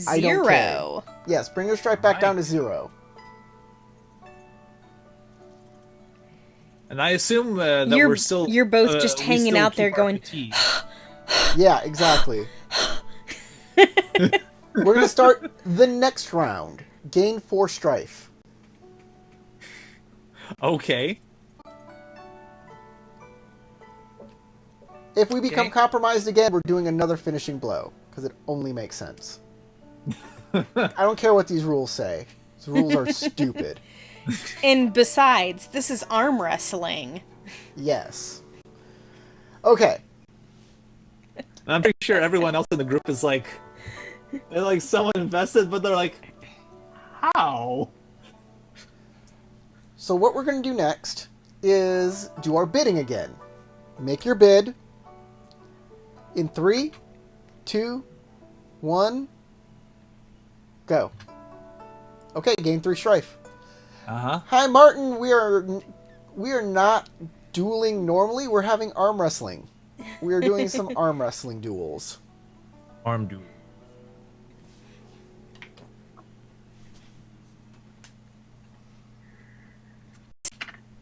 I don't care. 0. Yes, bring your strife back Right. down to 0. And I assume that You're- we're still. you're both just we hanging still out there keep our going, fatigue. Yeah, exactly. We're gonna start the next round. Gain 4 strife. Okay. If we become Okay. compromised again, we're doing another finishing blow, because it only makes sense. I don't care what these rules say. These rules are stupid. And besides, this is arm wrestling. Yes. Okay. And I'm pretty sure everyone else in the group is like, they're like somewhat invested, but they're like, how? So what we're going to do next is do our bidding again. Make your bid. In 3, 2, 1, go. Okay, gain 3 strife. Uh-huh. Hi, Martin. We are not dueling normally. We're having arm wrestling. We are doing some arm wrestling duels. Arm duel.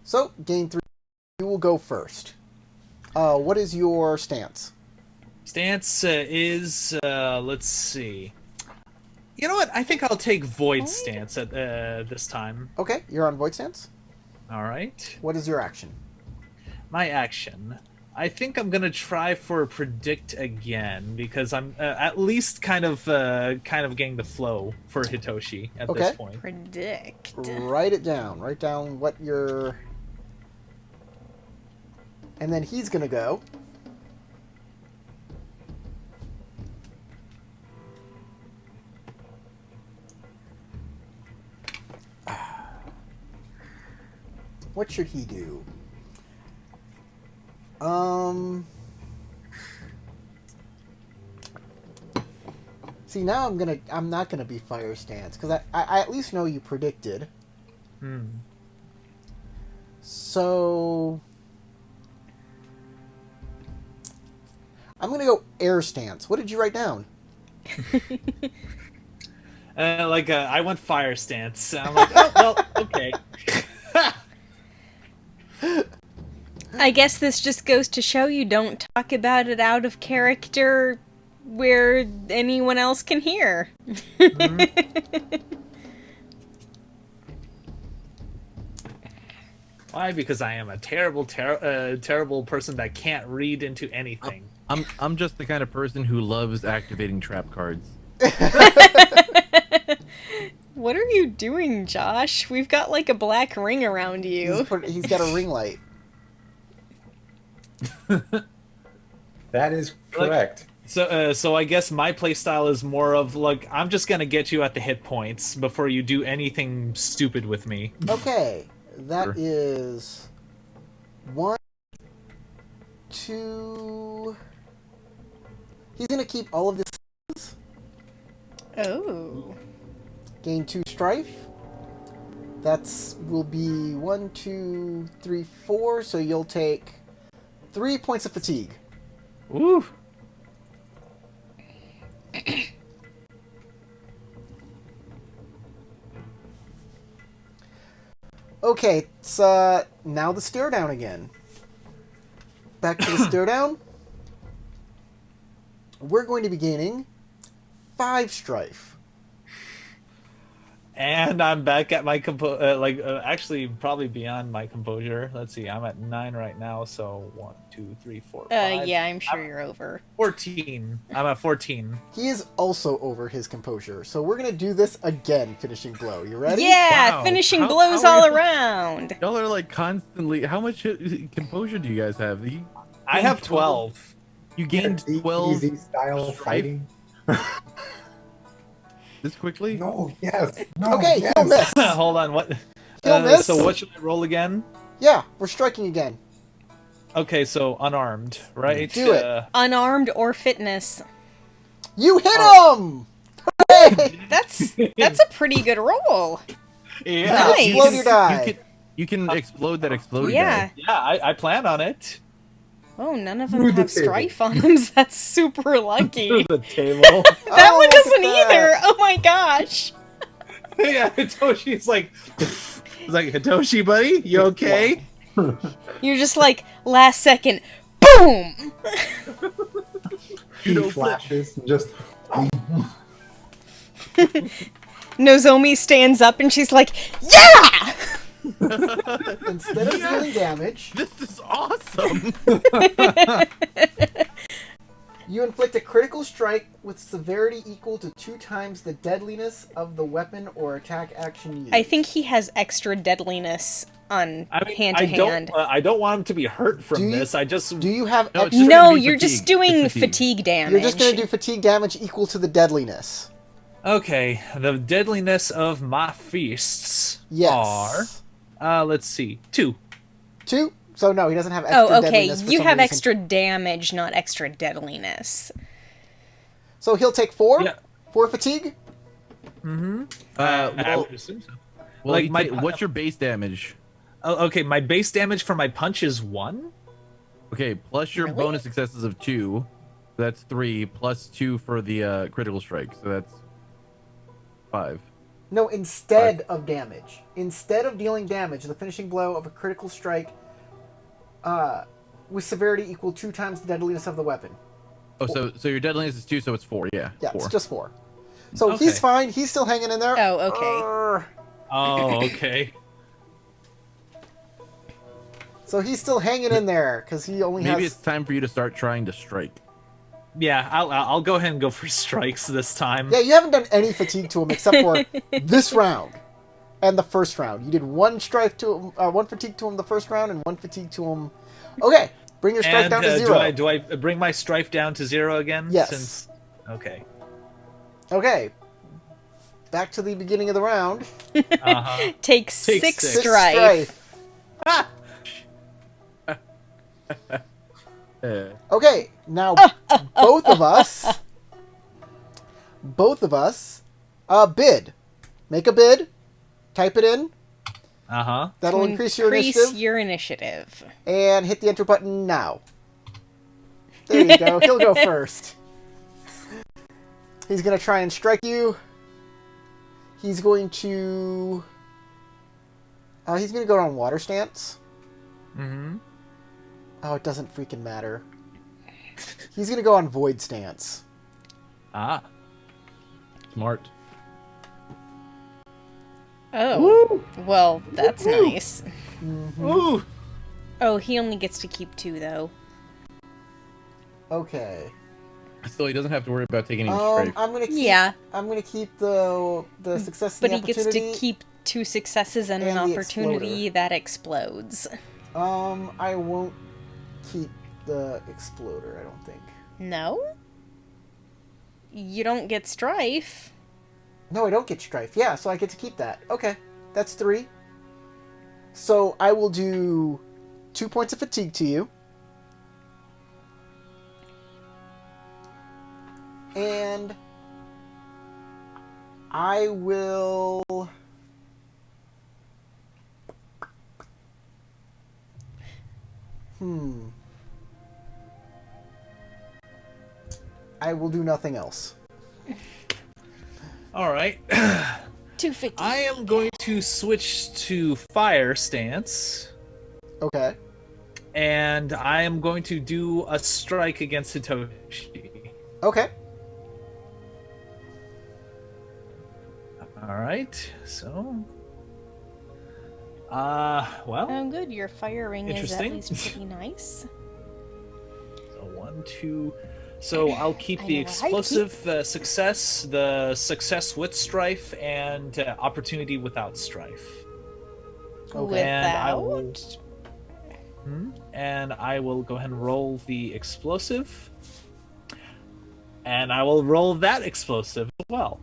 So, gain 3. You will go first. What is your stance? Stance is, let's see. You know what? I think I'll take Void stance at this time. Okay, you're on void stance. All right. What is your action? My action. I think I'm gonna try for predict again because I'm at least kind of getting the flow for Hitoshi at Okay. this point. Predict. Write it down. Write down what your... And then he's gonna go. What should he do? See, now I'm not gonna be fire stance because I at least know you predicted. Hmm. So I'm gonna go air stance. What did you write down? I went fire stance. I'm like, oh well, okay. I guess this just goes to show you don't talk about it out of character where anyone else can hear. Why? Because I am a terrible person that can't read into anything. I'm just the kind of person who loves activating trap cards. What are you doing, Josh? We've got like a black ring around you. He's got a ring light. That is correct. So I guess my playstyle is more of like I'm just gonna get you at the hit points before you do anything stupid with me. Okay, that Sure. is 1, 2. He's gonna keep all of this. Oh. Gain 2 strife. That's will be 1, 2, 3, 4. So you'll take 3 points of fatigue. Woo! Okay, it's now the stare down again. Back to the stare down. We're going to be gaining 5 strife. And I'm back at my actually probably beyond my composure. Let's see, I'm at 9 right now, so 1, 2, 3, 4, 5. Yeah, I'm sure you're over. 14. I'm at 14. He is also over his composure. So we're gonna do this again, finishing blow. You ready? Yeah, Wow. finishing How blows are all you- around. Y'all are like constantly. How much composure do you guys have? I have 12. You gained Easy 12 style strife? fighting. this quickly? No, yes. No, Okay, yes. he'll miss. Hold on, what? He'll miss. So what should I roll again? Yeah, we're striking again. Okay, so unarmed, right? Do it. Unarmed or fitness. You hit him! Hooray! That's a pretty good roll. Yeah, Nice. Explode your die. You can explode that exploding Yeah. die. yeah, I plan on it. Oh, none of Through them the have table. strife on them. So that's super lucky. The table. That Oh, one look at doesn't that. either. Oh my gosh. Yeah, Hitoshi's like, it's like Hitoshi, buddy, you okay? You're just like, last second, boom! He Judo flip. flashes and just. Nozomi stands up and she's like, yeah! Instead of dealing damage, This is awesome. you inflict a critical strike with severity equal to 2 times the deadliness of the weapon or attack action used. I think he has extra deadliness on I mean, hand to hand. I don't want him to be hurt from Do you- this. I just Do you have No, extra... it's No, gonna be you're fatigue. just doing It's fatigue damage. You're just going to do fatigue damage equal to the deadliness. okay. The deadliness of my fists Yes. are, let's see, 2. 2? So no, he doesn't have extra Oh, okay. deadliness for You some have reason. extra damage, not extra deadliness. So he'll take 4? Yeah. 4 fatigue? I Well, would assume so. well, like my, what's your base damage? okay, my base damage for my punch is 1. Okay, plus your Really? bonus successes of 2. That's 3, plus 2 for the critical strike. So that's 5. No, instead of damage. Instead of dealing damage, the finishing blow of a critical strike with severity equal 2 times the deadliness of the weapon. Oh, so your deadliness is 2, so it's 4. Yeah, Yeah, 4. it's just 4. So Okay. he's fine. He's still hanging in there. Oh, okay. Urgh. Oh, okay. So he's still hanging in there because he only Maybe has. it's time for you to start trying to strike. Yeah, I'll go ahead and go for strikes this time. Yeah, you haven't done any fatigue to him except for this round and the first round. You did 1 strife to him, 1 fatigue to him the first round, and 1 fatigue to him. Okay, bring your strife And down to 0. do I bring my strife down to 0 again? Yes. Since okay. Okay, back to the beginning of the round. Uh-huh. Take Take 6 6. 6 strife. Okay, now both of us, bid. Make a bid. Type it in. Uh-huh. That'll increase your initiative. your initiative. And hit the enter button now. There you go. He'll go first. He's going to try and strike you. He's going to go on water stance. Mm-hmm. Oh, it doesn't freaking matter. He's going to go on void stance. Ah. Smart. Oh. Well, that's nice. Ooh. Oh, he only gets to keep 2, though. Okay. Still, he doesn't have to worry about taking any strife. I'm going to keep Yeah. I'm going to keep the success But and he the gets to opportunity. keep 2 successes and an and the opportunity exploder. that explodes. I won't keep the exploder, I don't think. No? You don't get strife. No, I don't get strife. Yeah, so I get to keep that. Okay, that's 3. So I will do 2 points of fatigue to you. And I will... I will do nothing else. All right. 250. I am going to switch to fire stance, Okay. and I am going to do a strike against Hitoshi. Okay. All right. So. Well. Oh, good. Your firing is at Interesting. least pretty nice. So 1, 2. So I'll keep I the know what I'd explosive success, the success with strife, and opportunity without strife. Okay. And I will- Without. And I will go ahead and roll the explosive. And I will roll that explosive as well.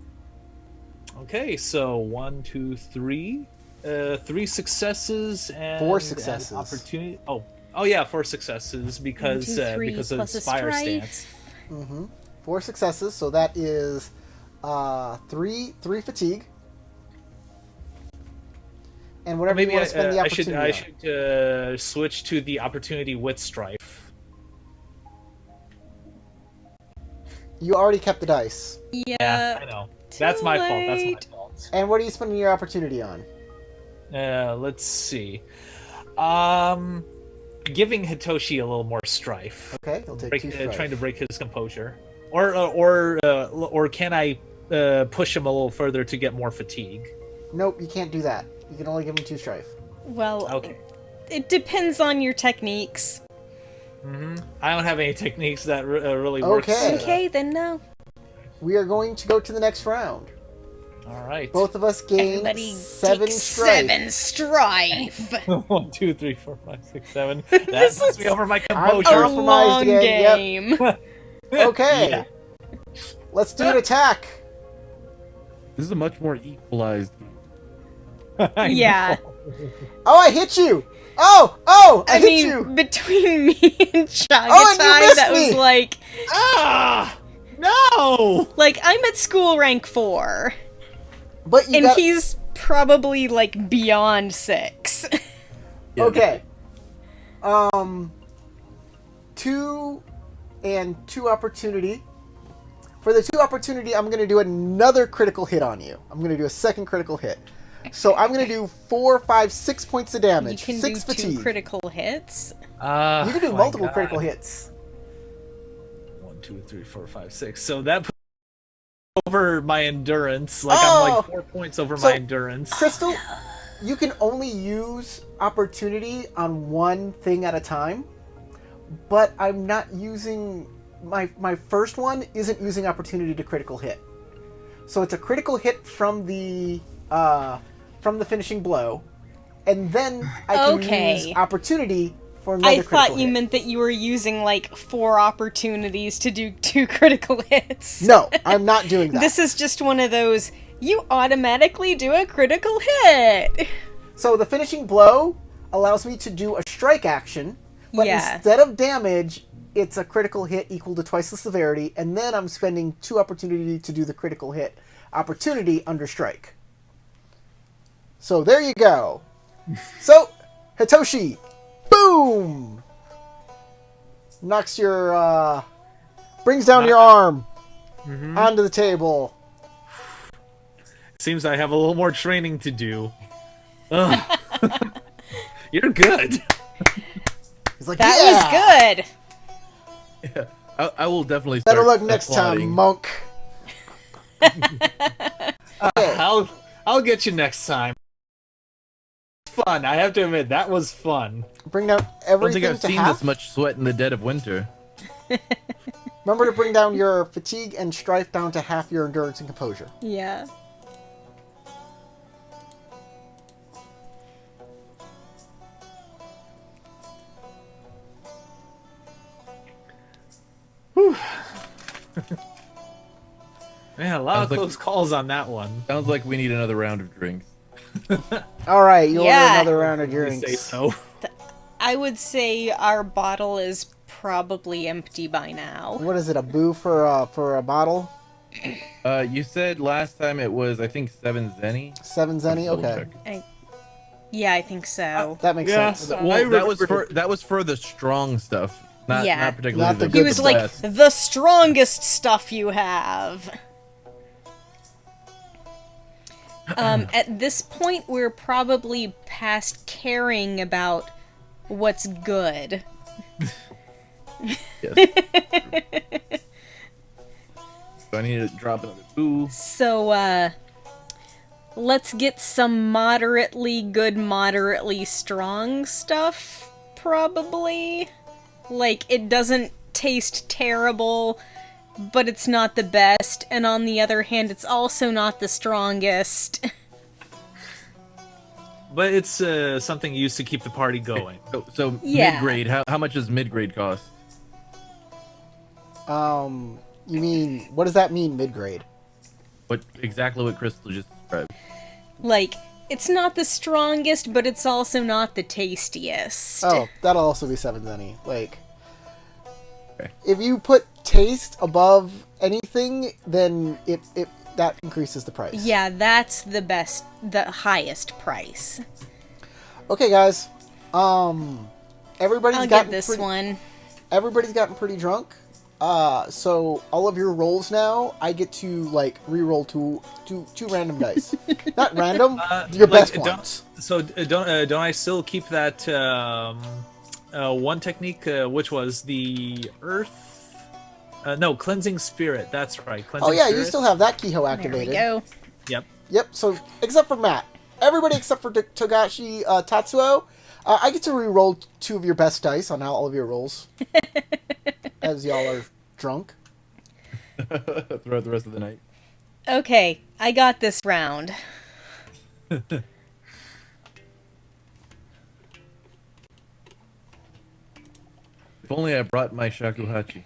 Okay, so 1, 2, 3. 3 successes and 4 an successes. opportunity. Oh yeah, 4 successes because 1, 2, 3 because of plus a Spire strife. stance. 4 successes, so that is 3 fatigue. And whatever Maybe you want to spend the I opportunity should switch to the opportunity with strife. You already kept the dice. Yeah, I know. That's my fault. That's my late. fault. And what are you spending your opportunity on? Let's see. Giving Hitoshi a little more strife. Okay, he'll take 2 strikes. Trying to break his composure, or can I push him a little further to get more fatigue? Nope, you can't do that. You can only give him 2 strife. Well, Okay. it depends on your techniques. I don't have any techniques that really works. Okay. Okay, then no. We are going to go to the next round. All right. Both of us gain Everybody 7 take strife. 7 strife. 1, 2, 3, 4, 5, 6, 7. That This puts is me over my A Composure. composure. Compromised long again, yep. game. Okay, Yeah. let's do an attack. This is a much more equalized. I Yeah. know. Oh, I hit you! Oh, I hit mean, you! between me and Chagatai, Oh, and you missed that was me! like, Ah! No! I'm at school rank 4, But you and got... he's probably like beyond 6. Yeah. Okay. 2 and 2 opportunity. For the 2 opportunity, I'm going to do another critical hit on you. I'm going to do a second critical hit. So I'm going to do 4, 5, 6 points of You damage. can 6 do fatigue. 2 critical hits. You can do multiple critical hits. 1, 2, 3, 4, 5, 6. So that puts over my endurance. I'm Oh! like 4 points over So, my endurance. Crystal, you can only use opportunity on one thing at a time. But I'm not using... My first one isn't using opportunity to critical hit. So it's a critical hit from the finishing blow, and then I can Okay. use opportunity for another I critical thought you hit. meant that you were using 4 opportunities to do 2 critical hits. No, I'm not doing that. This is just one of those, you automatically do a critical hit. So the finishing blow allows me to do a strike action, but Yeah. instead of damage, it's a critical hit equal to twice the severity, and then I'm spending 2 opportunity to do the critical hit opportunity under strike. So there you go. So, Hitoshi, boom! Knocks your, brings down your arm onto the table. Seems I have a little more training to do. Ugh. You're good. He's like, That yeah! was good. Yeah, I will definitely start Better luck next applauding. time, monk. Okay. I'll get you next time. Fun. I have to admit that was fun. Bring down I don't everything think I've to seen half. this much sweat in the dead of winter. Remember to bring down your fatigue and strife down to half your endurance and composure. Yeah. Man, a lot Sounds of like- close calls on that one. Sounds like we need another round of drinks. All right, you Yeah. order another round of You drinks. say so. I would say our bottle is probably empty by now. What is it? A boo for a bottle? You said last time it was, I think, 7 zenny. 7 zenny. Double Okay, check. Yeah, I think so. that makes Yeah. sense. I Well, remember- that was for the strong stuff, not Yeah. not particularly Not the the He good was the like, best. the strongest stuff you have. At this point, we're probably past caring about what's good. Yes. So I need to drop another boo. So, let's get some moderately good, moderately strong stuff, probably. Like, it doesn't taste terrible, but it's not the best, and on the other hand, it's also not the strongest. But it's something used to keep the party going. So Yeah. mid-grade, how much does mid-grade cost? You mean, what does that mean, mid-grade? Exactly what Crystal just described. Like, it's not the strongest, but it's also not the tastiest. Oh, that'll also be 7 zenny. Like, Okay. if you put taste above anything, then that increases the price. Yeah, that's the highest price. Okay, guys. Everybody's I'll gotten get this one. Everybody's gotten pretty drunk. So all of your rolls now, I get to like re-roll two random dice. Not random, your best ones. Don't I still keep that one technique, which was the earth? No, cleansing spirit. That's right. Cleansing You spirit. still have that Kiho There activated. we go. Yep. Yep. So except for Matt, everybody except for Togashi Tatsuo, I get to re-roll 2 of your best dice on all of your rolls, as y'all are drunk. Throughout the rest of the night. Okay, I got this round. If only I brought my shakuhachi.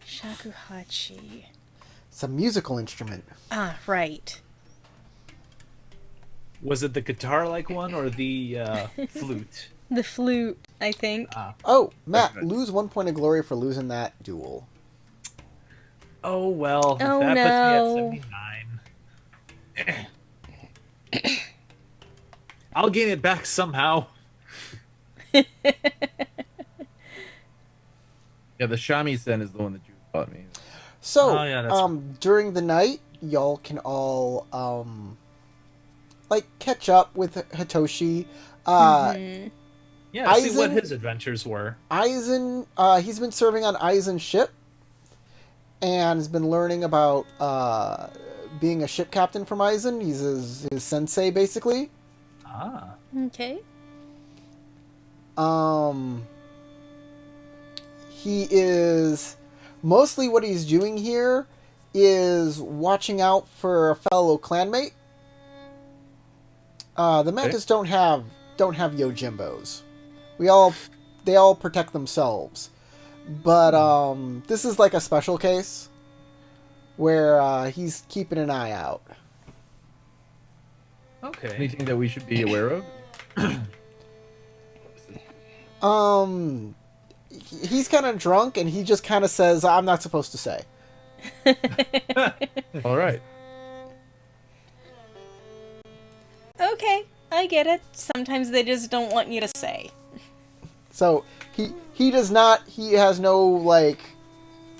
Shakuhachi. It's a musical instrument. Ah, right. Was it the guitar-like one or the flute? The flute, I think. Oh, Matt, That's right. lose 1 point of glory for losing that duel. Oh well, Oh, that no. puts me at 79. I'll gain it back somehow. Yeah, the shamisen is the one that you taught me. So, Oh, yeah, that's during the night, y'all can all like catch up with Hitoshi. Yeah, see what Aizen- his adventures were. Aizen, he's been serving on Aizen's ship and has been learning about being a ship captain from Aizen. He's his sensei, basically. Ah. Okay. He is mostly what he's doing here is watching out for a fellow clanmate. The Mantis don't have Yojimbos. They all protect themselves. But this is like a special case where he's keeping an eye out. Okay. Anything that we should be aware of? He's kind of drunk and he just kind of says, "I'm not supposed to say." All right. Okay, I get it. Sometimes they just don't want you to say. So he does not. He has no like.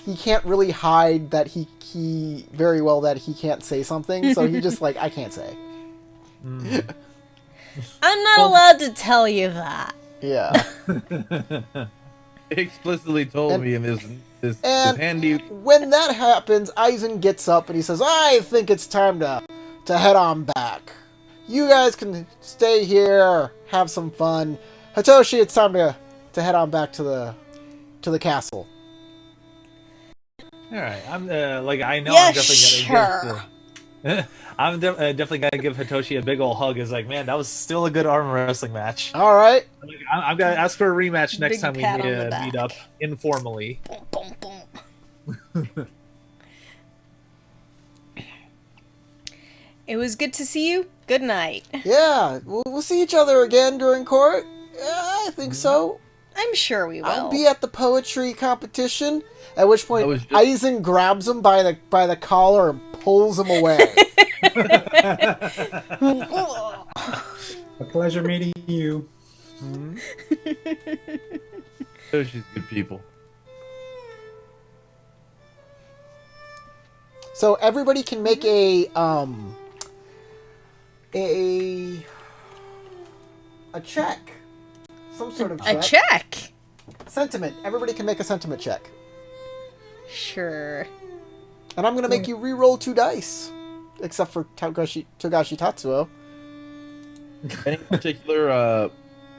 He can't really hide that he very well that he can't say something. So he just like, I can't say. I'm not allowed to tell you that. Yeah. They explicitly told And- me in this and- handy. When that happens, Aizen gets up and he says, "I think it's time to head on back. You guys can stay here, have some fun. Hitoshi, it's time to head on back to the castle." All right. I'm like I know Yeah, I'm definitely gonna sure. give. I'm definitely gonna give Hitoshi a big old hug. It's like, man, that was still a good arm wrestling match. All right. Like, I'm gonna ask for a rematch next Big time we pat on the meet back. up informally. Boom, boom, boom. It was good to see you. Good night. Yeah, we'll see each other again during court. Yeah, I think so. I'm sure we will. I'll be at the poetry competition. At which point, I was just- Aizen grabs him by the collar and pulls him away. A pleasure meeting you. Oh, she's good people. So everybody can make a check. Some sort of check. A check. Sentiment. Everybody can make a sentiment check. Sure. And I'm going to make you re-roll 2 dice. except for Togashi Tatsuo. Any particular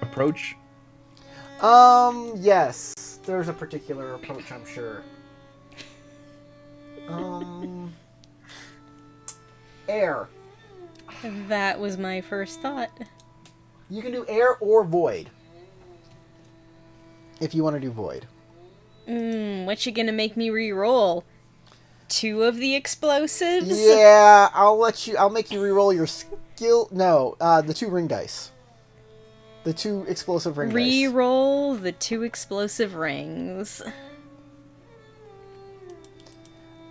approach? Yes. There's a particular approach, I'm sure. Air. That was my first thought. You can do air or void. If you want to do void. What you gonna make me re-roll? 2 of the explosives? Yeah, I'll make you re-roll your skill. No, the 2 ring dice. The 2 explosive ring dice. Re-roll the 2 explosive rings.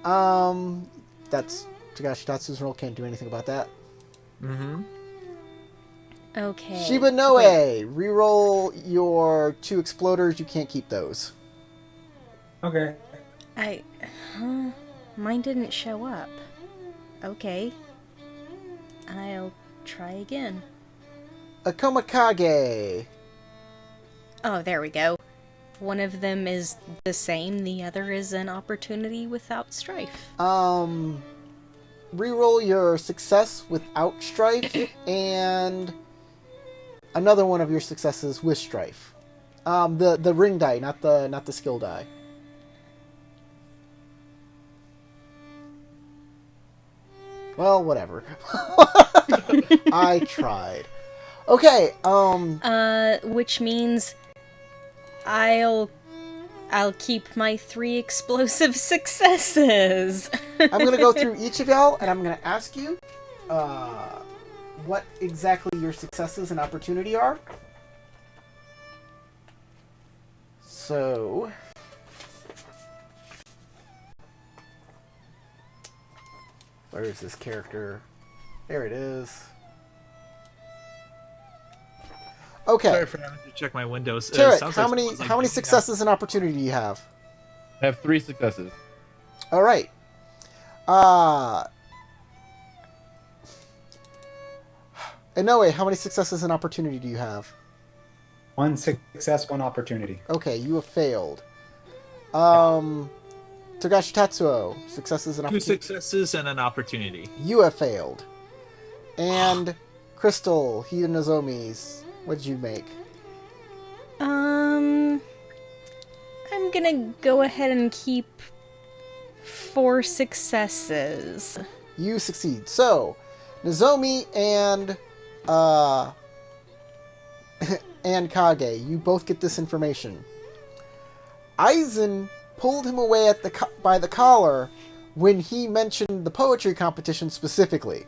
That's Togashi Tatsu's roll. Can't do anything about that. Mm-hmm. Okay. Shiba Noe, re-roll your 2 exploders. You can't keep those. Okay. Mine didn't show up. Okay. I'll try again. Akomakage. Oh, there we go. One of them is the same, the other is an opportunity without strife. Reroll your success without strife and another one of your successes with strife. The ring die, not the skill die. Well, whatever. I tried. Okay, Which means I'll keep my 3 explosive successes. I'm gonna go through each of y'all, and I'm gonna ask you, what exactly your successes and opportunity are. So, where is this character? There it is. Okay. Sorry for having to check my windows. Tarek, Sounds how like many someone's, like, how many hanging out. successes and opportunity do you have? I have 3 successes. All right. Inoue, how many successes and opportunity do you have? 1 success, 1 opportunity. Okay, you have failed. Togashi Tatsuo, successes and 2 opportunity. successes and an opportunity. You have failed. And Crystal, Hidenozomi's, what did you make? I'm gonna go ahead and keep 4 successes. You succeed. So, Nozomi and and Kage, you both get this information. Aizen pulled him away by the collar when he mentioned the poetry competition specifically.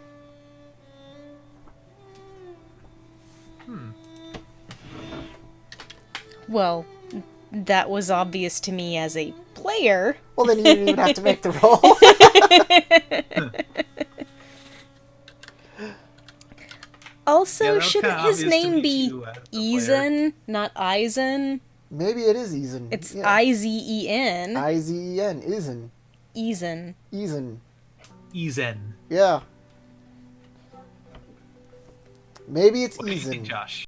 Well, that was obvious to me as a player. Well, then you didn't even have to make the roll. Also, Yeah, that was shouldn't kinda his obvious to name me be too, as a player. Eisen, not Eisen? Maybe it is Eisen. It's Yeah. Izen. Izen. Eisen. Eisen. Eisen. Ezen. Yeah. Maybe it's What do you think, Eisen. Josh?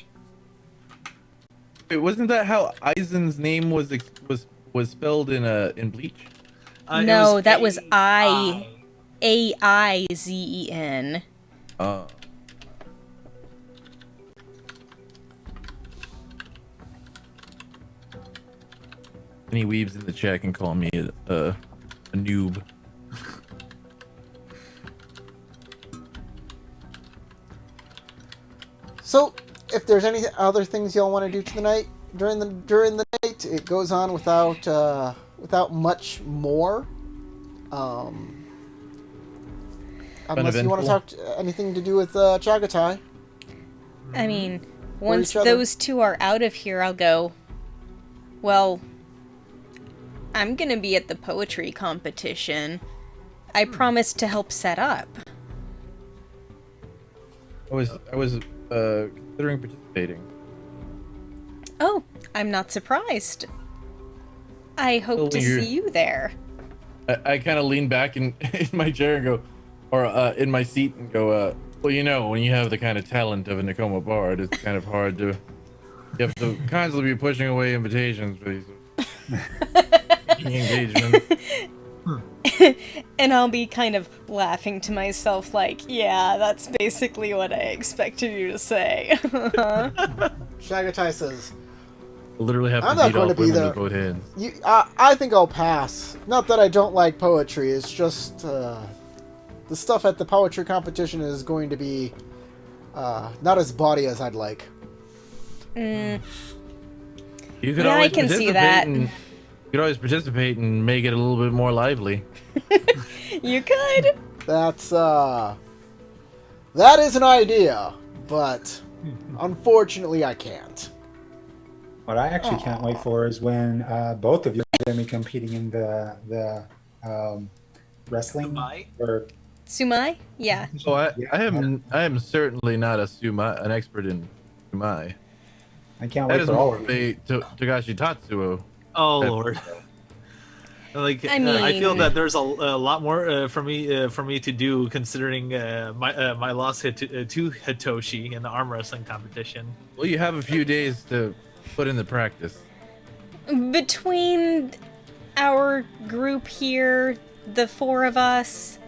Wait, wasn't that how Eisen's name was spelled in Bleach? It No, that was A-I. Aizen. Any weebs in the chat can call me a noob. So, if there's any other things y'all want to do tonight during the night, it goes on without much more. Unless you want to Uneventful. talk anything to do with Chagatai. I mean, once each other. those 2 are out of here, I'll go, well, I'm gonna be at the poetry competition. I promised to help set up. I was considering participating. Oh, I'm not surprised. I hope to You're- see you there. I kind of lean back in my chair and go, or in my seat and go, well, you know, when you have the kind of talent of a Nakoma Bard, it's kind of hard to. You have to constantly be pushing away invitations for these speaking engagements. And I'll be kind of laughing to myself like, yeah, that's basically what I expected you to say. Shagatai says, I literally have I'm to not beat going off to be women there. with both hands. I think I'll pass. Not that I don't like poetry, it's just the stuff at the poetry competition is going to be not as bawdy as I'd like. You could Yeah, I always can see participate that. and you could always participate and make it a little bit more lively. You could. That is an idea, but unfortunately I can't. What I actually can't wait for is when both of you are going to be competing in the wrestling. Sumai? Or, Sumai? Yeah. Oh, Yeah. I am certainly not an expert in sumai. I can't That wait is for all more of of you. a Togashi Tatsuo. Oh Lord. Like I I feel mean- that there's a lot more for me to do, considering my loss to Hitoshi in the arm wrestling competition. Well, you have a few days to put in the practice. Between our group here, the four of us,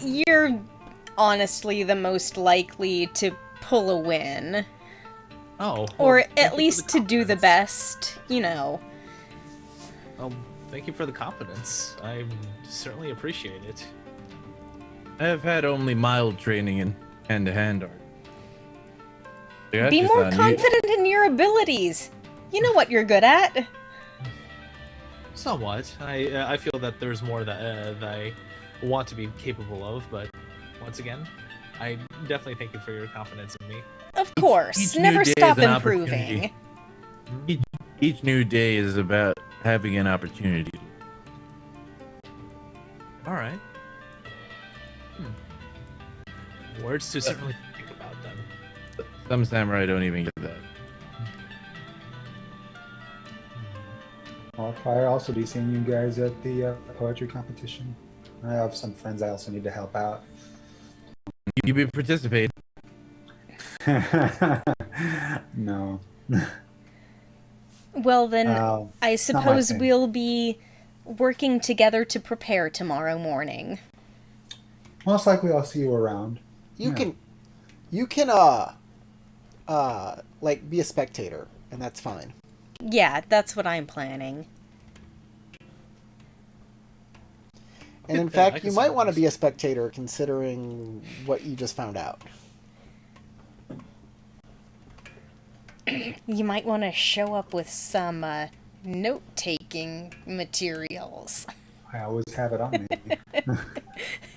you're honestly the most likely to pull a win. Oh, Or well, thank at you for least the to do the confidence. best, you know. Well, thank you for the confidence. I certainly appreciate it. I have had only mild training in hand-to-hand art. Be more Togashi-san, confident in your abilities. You know what you're good at. Somewhat. I feel that there's more that I want to be capable of, but once again, I definitely thank you for your confidence in me. Of course. each new Never day stop is an improving. opportunity. Each new day is about having an opportunity. All right. Words to certainly think about then. Some samurai don't even get that. Well, I'll also be seeing you guys at the poetry competition. I have some friends I also need to help out. You be participating. No. Well, then, I not my suppose thing. we'll be working together to prepare tomorrow morning. Most likely I'll see you around. You Yeah. can like be a spectator, and that's fine. Yeah, that's what I'm planning. And in Yeah, I fact, can you see might that. want to be a spectator considering what you just found out. You might want to show up with some note-taking materials. I always have it on me.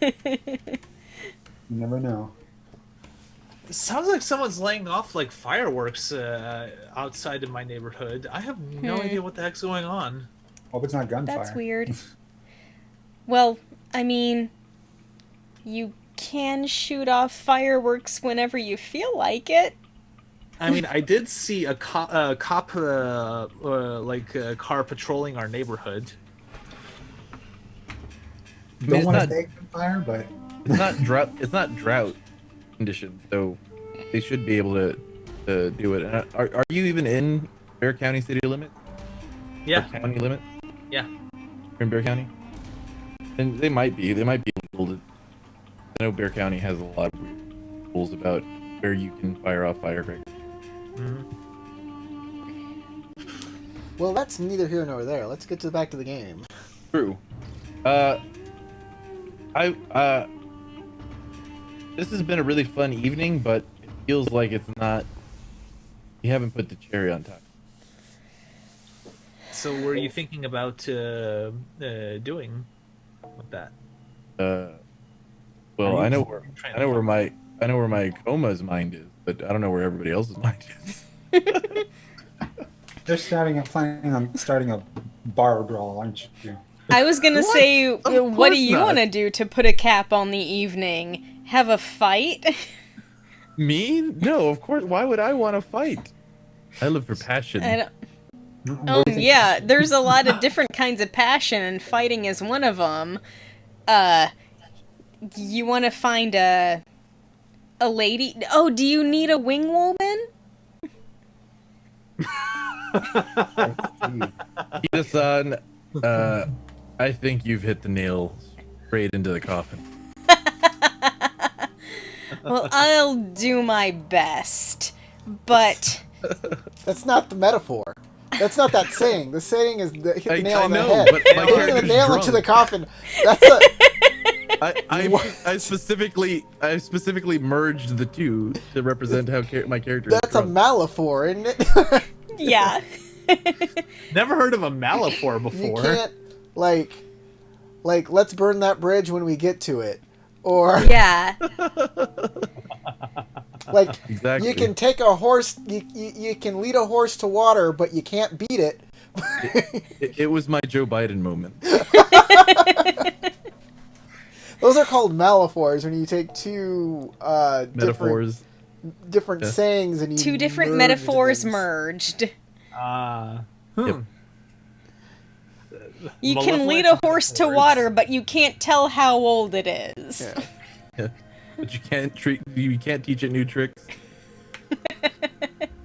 You never know. It sounds like someone's laying off like fireworks outside of my neighborhood. I have no idea what the heck's going on. Hope it's not gunfire. That's weird. Well, I mean, you can shoot off fireworks whenever you feel like it. I mean, I did see a cop car patrolling our neighborhood. I mean, Don't it's want to not say gunfire, but it's not drought. It's not drought condition, so they should be able to do it. And are you even in Bear County city limit? Yeah, Or county limit? yeah. You're in Bear County? And they might be. They might be able to. I know Bear County has a lot of weird rules about where you can fire off firecrackers. Well, that's neither here nor there. Let's get back to the game. True. This has been a really fun evening, but it feels like it's not. You haven't put the cherry on top. So, were you thinking about doing with that? Well, Are I you know where my coma's mind is, but I don't know where everybody else's mind is. they're planning on starting a bar brawl, aren't you? I was gonna What? say, Of what do course you not. want to do to put a cap on the evening? Have a fight? Me? No, of course. Why would I want to fight? I live for passion. I don't, What do you think? yeah, there's a lot of different kinds of passion, and fighting is one of them. You want to find a lady? Oh, do you need a wing woman? I see. Ida-san, I think you've hit the nail straight into the coffin. Well, I'll do my best, but That's not the metaphor. That's not that saying. The saying is hit the nail I on know, the head. but my Hitting the character's nail drunk. into the coffin. That's a. I specifically merged the two to represent how my character is That's a drunk. malaphor, isn't it? yeah. Never heard of a Malaphor You before. can't like let's burn that bridge when we get to it, or Yeah. like Exactly. you can take a horse, you can lead a horse to water, but you can't beat it. It was my Joe Biden moment. Those are called malaphors when you take two Metaphors. different Yeah. sayings and you Two different merge metaphors things. merged. Yep. You can Malevolent lead a horse to metaphors. water, but you can't tell how old it is. Yeah. Yeah. But you can't teach it new tricks.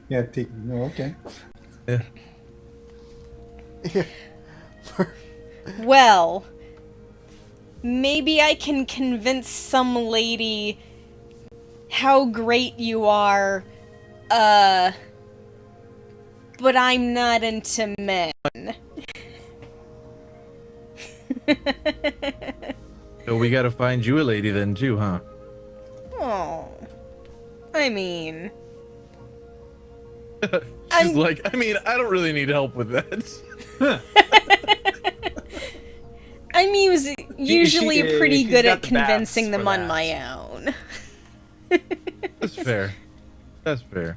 Yeah, no, okay. Yeah. Yeah. Well, maybe I can convince some lady how great you are, but I'm not into men. So we gotta find you a lady then too, huh? Oh. I mean, She's I'm- like, I mean, I don't really need help with that. I'm usually pretty she's good got at the baths convincing them for on that. my own. That's fair. That's fair.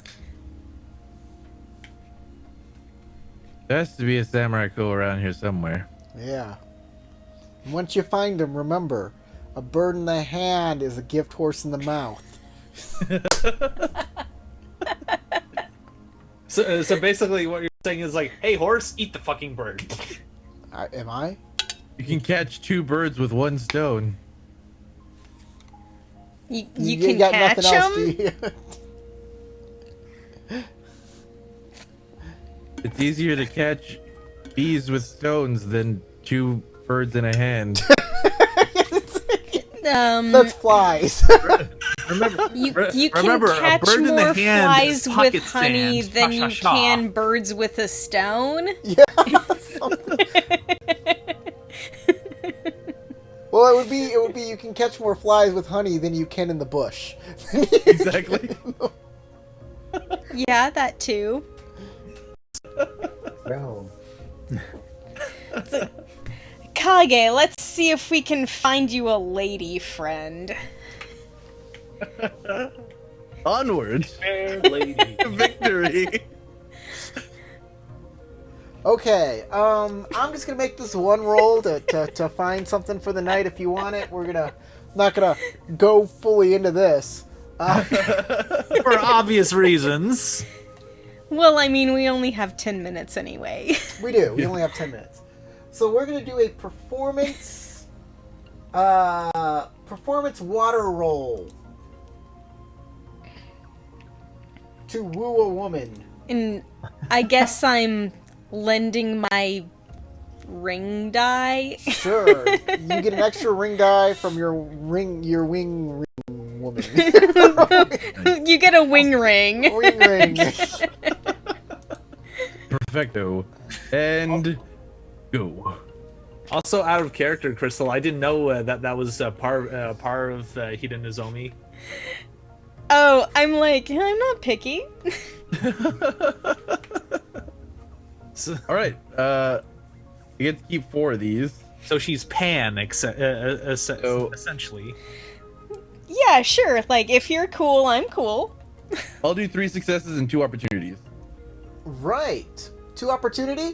There has to be a samurai co around here somewhere. Yeah. And once you find him, remember, a bird in the hand is a gift horse in the mouth. So basically, what you're saying is like, hey, horse, eat the fucking bird. Am I? You can catch two birds with one stone. You can catch nothing else, them? do you? It's easier to catch bees with stones than two birds in a hand. That's flies. Remember, You can Remember, a catch bird in the more hand is flies pocket with honey sand. than Sha, you sha, sha. can birds with a stone. Yeah. Well, it would be you can catch more flies with honey than you can in the bush. exactly. Yeah, that too. Well, Kage, let's see if we can find you a lady friend. Onward. Fair lady. Victory. Okay, I'm just gonna make this one roll to find something for the night. If you want it, not gonna go fully into this. For obvious reasons. Well, I mean, we only have 10 minutes anyway. We do. We only have 10 minutes, so we're gonna do a performance water roll to woo a woman. And I guess I'm lending my ring die. Sure, you get an extra ring die from your wing ring woman. You get a wing ring. Wing ring. Perfecto. And go. Also, out of character, Crystal, I didn't know that was part of Hida Nozomi. Oh, I'm like, I'm not picky. So, All right. You get to keep 4 of these. so she's Pan, essentially. Yeah, sure. Like, if you're cool, I'm cool. I'll do 3 successes and 2 opportunities. Right. 2 opportunity?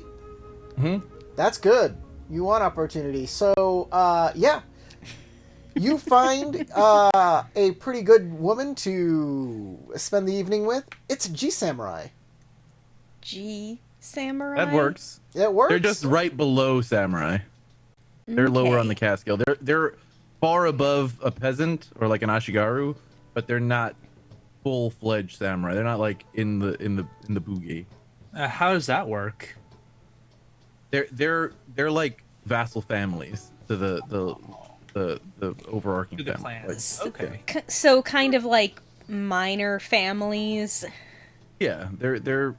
Hmm. That's good. You want opportunity. So, yeah. You find a pretty good woman to spend the evening with. It's a G Samurai. G samurai. That works. It works. They're just right below samurai. They're lower on the caste scale. They're far above a peasant or like an ashigaru, but they're not full-fledged samurai. They're not like in the boogie. How does that work? They're like vassal families to the overarching To the family. clans. Like, Okay. So kind of like minor families. yeah, they're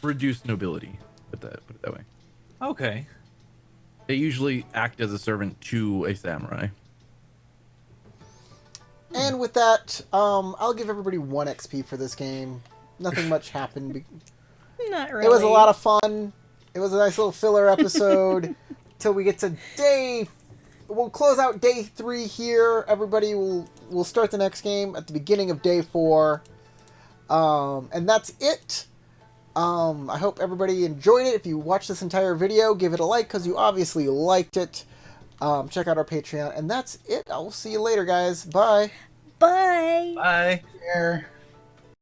reduced nobility. Put it that way. Okay. They usually act as a servant to a samurai. And with that, I'll give everybody 1 XP for this game. Nothing much happened. Not really. It was a lot of fun. It was a nice little filler episode till we get to day. We'll close out day 3 here. Everybody will start the next game at the beginning of day 4. And that's it. I hope everybody enjoyed it. If you watched this entire video, give it a like because you obviously liked it. Check out our Patreon, and that's it. I will see you later, guys. Bye. Bye. Bye. Here.